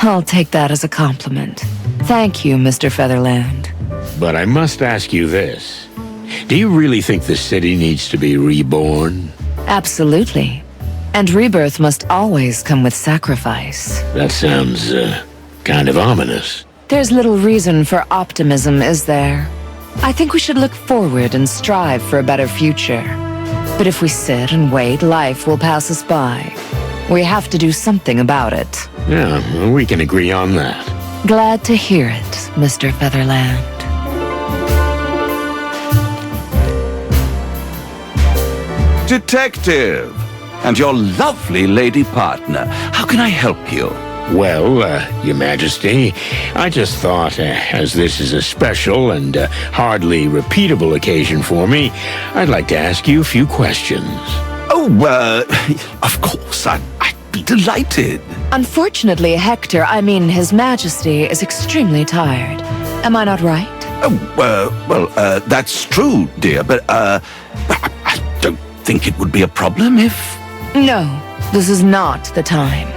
I'll take that as a compliment. Thank you, Mr. Featherland. But I must ask you this. Do you really think the city needs to be reborn? Absolutely. And rebirth must always come with sacrifice. That sounds, kind of ominous. There's little reason for optimism, is there? I think we should look forward and strive for a better future. But if we sit and wait, life will pass us by. We have to do something about it. Yeah, we can agree on that. Glad to hear it, Mr. Featherland. Detective! And your lovely lady partner. How can I help you? Well, Your Majesty, I just thought, as this is a special and hardly repeatable occasion for me, I'd like to ask you a few questions. Oh, of course, I'd be delighted. Unfortunately, Hector, I mean His Majesty, is extremely tired. Am I not right? Oh, that's true, dear, but, I don't think it would be a problem if... No, this is not the time.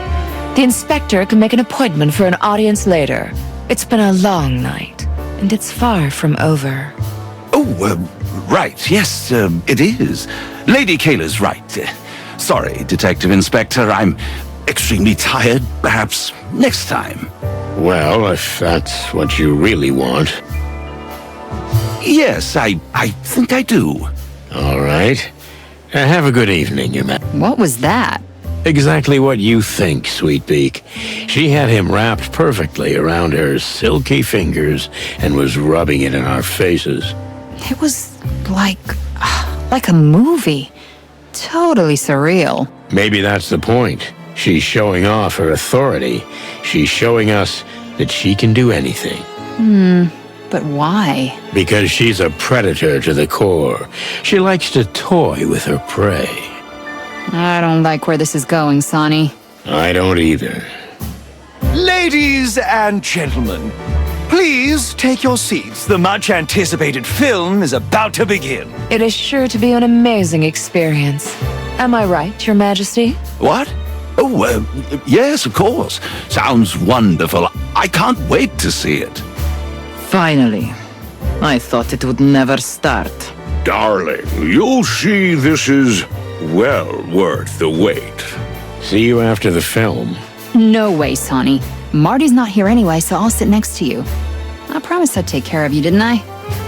The inspector can make an appointment for an audience later. It's been a long night, and it's far from over. Oh, right, yes, it is. Lady Kayla's right. Sorry, Detective Inspector, I'm extremely tired. Perhaps next time. Well, if that's what you really want. Yes, I think I do. All right. Have a good evening, Your Majesty. What was that? Exactly what you think, Sweetbeak. She had him wrapped perfectly around her silky fingers and was rubbing it in our faces. It was like a movie. Totally surreal. Maybe that's the point. She's showing off her authority. She's showing us that she can do anything. But why? Because she's a predator to the core. She likes to toy with her prey. I don't like where this is going, Sonny. I don't either. Ladies and gentlemen, please take your seats. The much-anticipated film is about to begin. It is sure to be an amazing experience. Am I right, Your Majesty? What? Oh, yes, of course. Sounds wonderful. I can't wait to see it. Finally. I thought it would never start. darling, you'll see this is well worth the wait. See you after the film. No way, Sonny. Marty's not here anyway, so I'll sit next to you. I promised I'd take care of you, didn't I?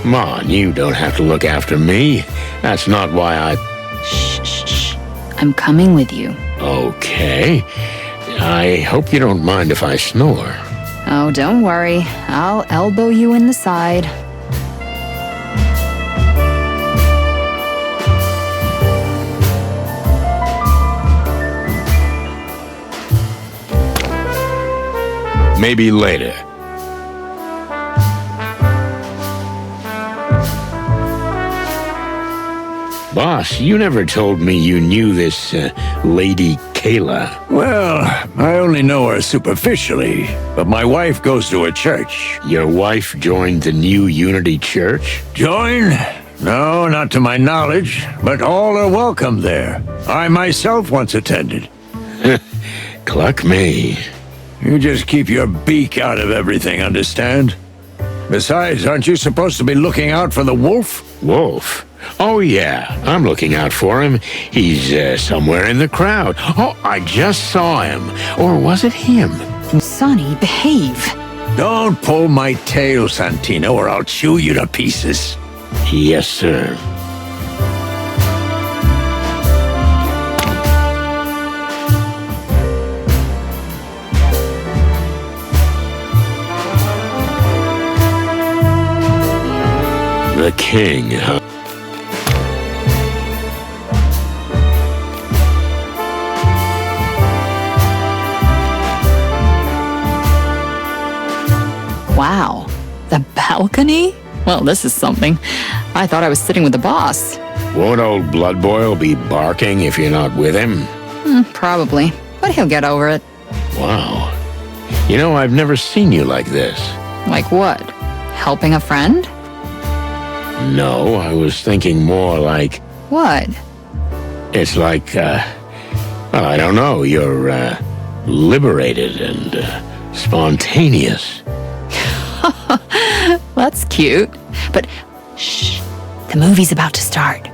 Mon, you don't have to look after me. That's not why I... Shh. I'm coming with you. Okay. I hope you don't mind if I snore. Oh, don't worry. I'll elbow you in the side. Maybe later. Boss, you never told me you knew this Lady Kayla. Well, I only know her superficially, but my wife goes to a church. Your wife joined the new Unity Church? Join? No, not to my knowledge, but all are welcome there. I myself once attended. Cluck me. You just keep your beak out of everything, understand? Besides, aren't you supposed to be looking out for the wolf? Wolf? Oh, yeah. I'm looking out for him. He's somewhere in the crowd. Oh, I just saw him. Or was it him? Sonny, behave. Don't pull my tail, Santino, or I'll chew you to pieces. Yes, sir. The king, huh? Wow. The balcony? Well, this is something. I thought I was sitting with the boss. Won't old Bloodboil be barking if you're not with him? Probably. But he'll get over it. Wow. You know, I've never seen you like this. Like what? Helping a friend? No, I was thinking more like... What? It's like, well, I don't know, you're, liberated and, spontaneous. That's cute. But, shh, the movie's about to start.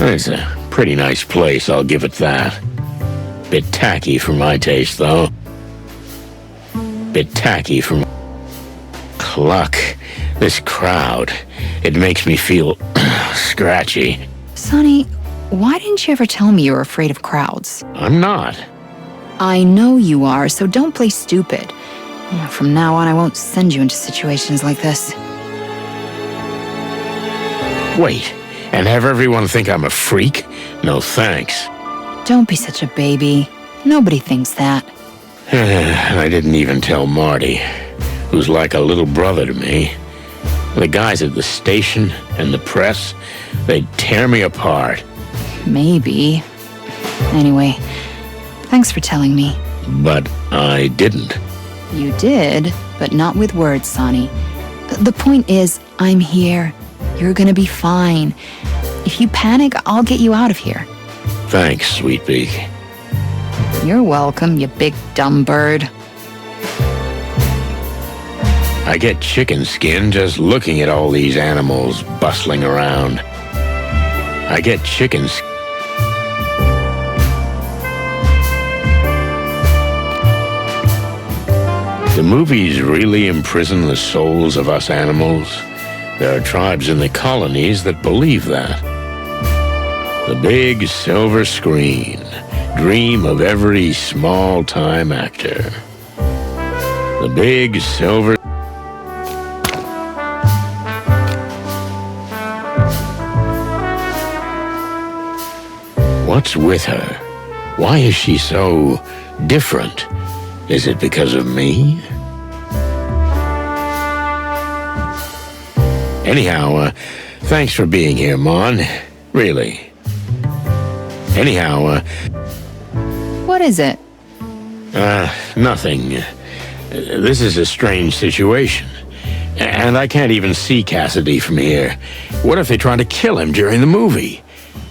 It's a pretty nice place, I'll give it that. Bit tacky for my taste, though. Bit tacky for... Cluck. This crowd. It makes me feel scratchy. Sonny, why didn't you ever tell me you were afraid of crowds? I'm not. I know you are, so don't play stupid. From now on, I won't send you into situations like this. Wait, and have everyone think I'm a freak? No thanks. Don't be such a baby. Nobody thinks that. I didn't even tell Marty, who's like a little brother to me. The guys at the station and the press, they'd tear me apart. Maybe. Anyway, thanks for telling me. But I didn't. You did, but not with words, Sonny. The point is, I'm here. You're gonna be fine. If you panic, I'll get you out of here. Thanks, Sweetbeak. You're welcome, you big dumb bird. I get chicken skin just looking at all these animals bustling around. I get chicken skin. Do movies really imprison the souls of us animals? There are tribes in the colonies that believe that. The big silver screen, dream of every small-time actor. The big silver... What's with her? Why is she so different? Is it because of me? Anyhow, thanks for being here, Mon. Really. Anyhow, What is it? Nothing. This is a strange situation. And I can't even see Cassidy from here. What if they try to kill him during the movie?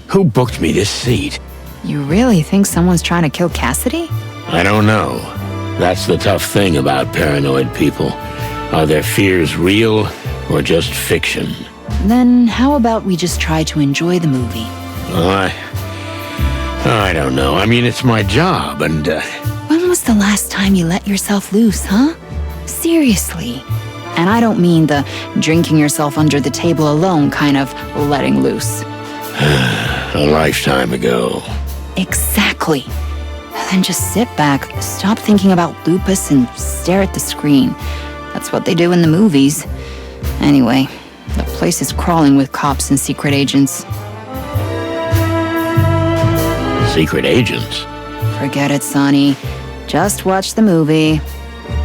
Who booked me this seat? You really think someone's trying to kill Cassidy? I don't know. That's the tough thing about paranoid people. Are their fears real or just fiction? Then how about we just try to enjoy the movie? Well, I don't know. I mean, it's my job, and, When was the last time you let yourself loose, huh? Seriously. And I don't mean the drinking yourself under the table alone kind of letting loose. a lifetime ago. Exactly. Then just sit back, stop thinking about lupus, and stare at the screen. That's what they do in the movies. Anyway, the place is crawling with cops and secret agents. Secret agents? Forget it, Sonny. Just watch the movie.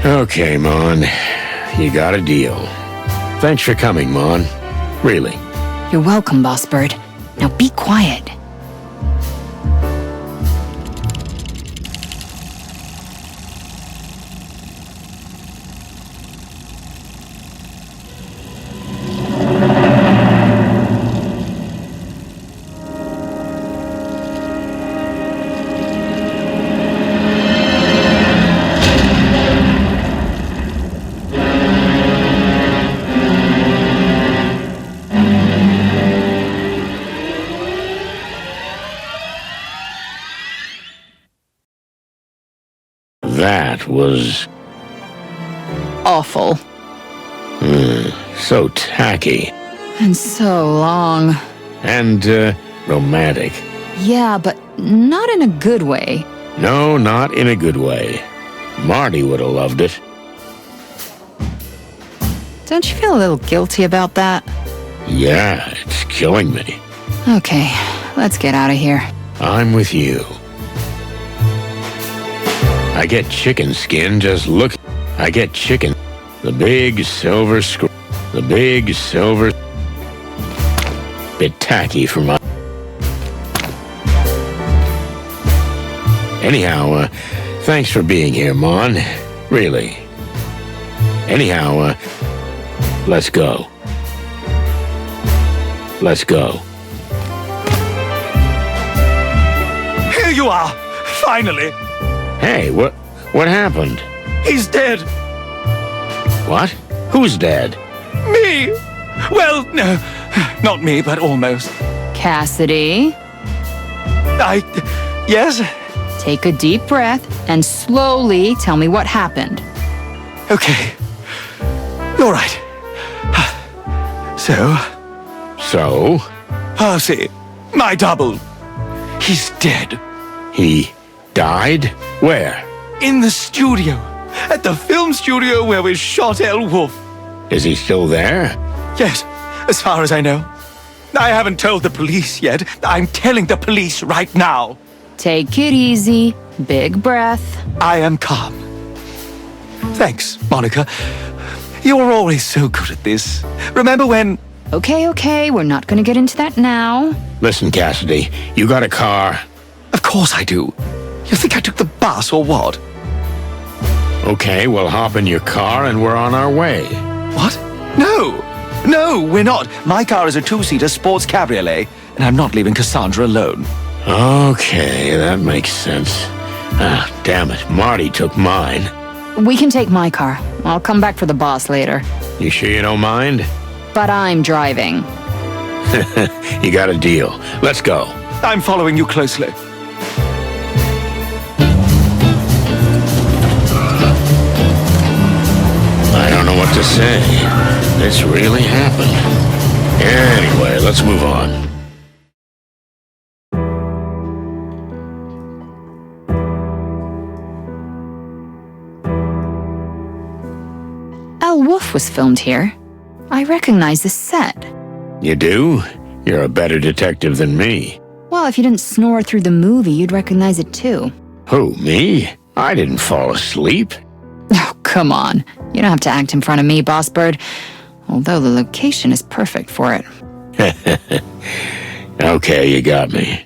Okay, Mon. You got a deal. Thanks for coming, Mon. Really. You're welcome, Boss Bird. Now be quiet. That was Awful. so tacky. And so long. And, romantic. Yeah, but not in a good way. No, not in a good way. Marty would have loved it. Don't you feel a little guilty about that? Yeah, it's killing me. Okay, let's get out of here. I'm with you. I get chicken skin just look. I get chicken. The big silver screw. The big silver. Bit tacky for my. Anyhow, thanks for being here, Mon. Really. Anyhow, let's go. Let's go. Here you are! Finally! Hey, what happened? He's dead! What? Who's dead? Me! Well, no, not me, but almost. Cassidy, Yes? take a deep breath and slowly tell me what happened. Okay. You're right. So, So? Percy, my double, he's dead. He died? Where? In the studio. At the film studio where we shot El Wolf. Is he still there? Yes, as far as I know. I haven't told the police yet. I'm telling the police right now. Take it easy. Big breath. I am calm. Thanks, Monica. You're always so good at this. Remember when... Okay, we're not gonna get into that now. Listen, Cassidy, you got a car? Of course I do. You think I took the bus or what? Okay, we'll hop in your car and we're on our way. What? No, we're not. My car is a two-seater sports cabriolet, and I'm not leaving Cassandra alone. Okay, that makes sense. Ah, damn it, Marty took mine. We can take my car. I'll come back for the boss later. You sure you don't mind? But I'm driving. You got a deal. Let's go. I'm following you closely. I don't know what to say. This really happened. Anyway, let's move on. El Wolf was filmed here. I recognize this set. You do? You're a better detective than me. Well, if you didn't snore through the movie, you'd recognize it too. Who, me? I didn't fall asleep. Oh, come on. You don't have to act in front of me, Boss Bird. Although the location is perfect for it. Okay, you got me.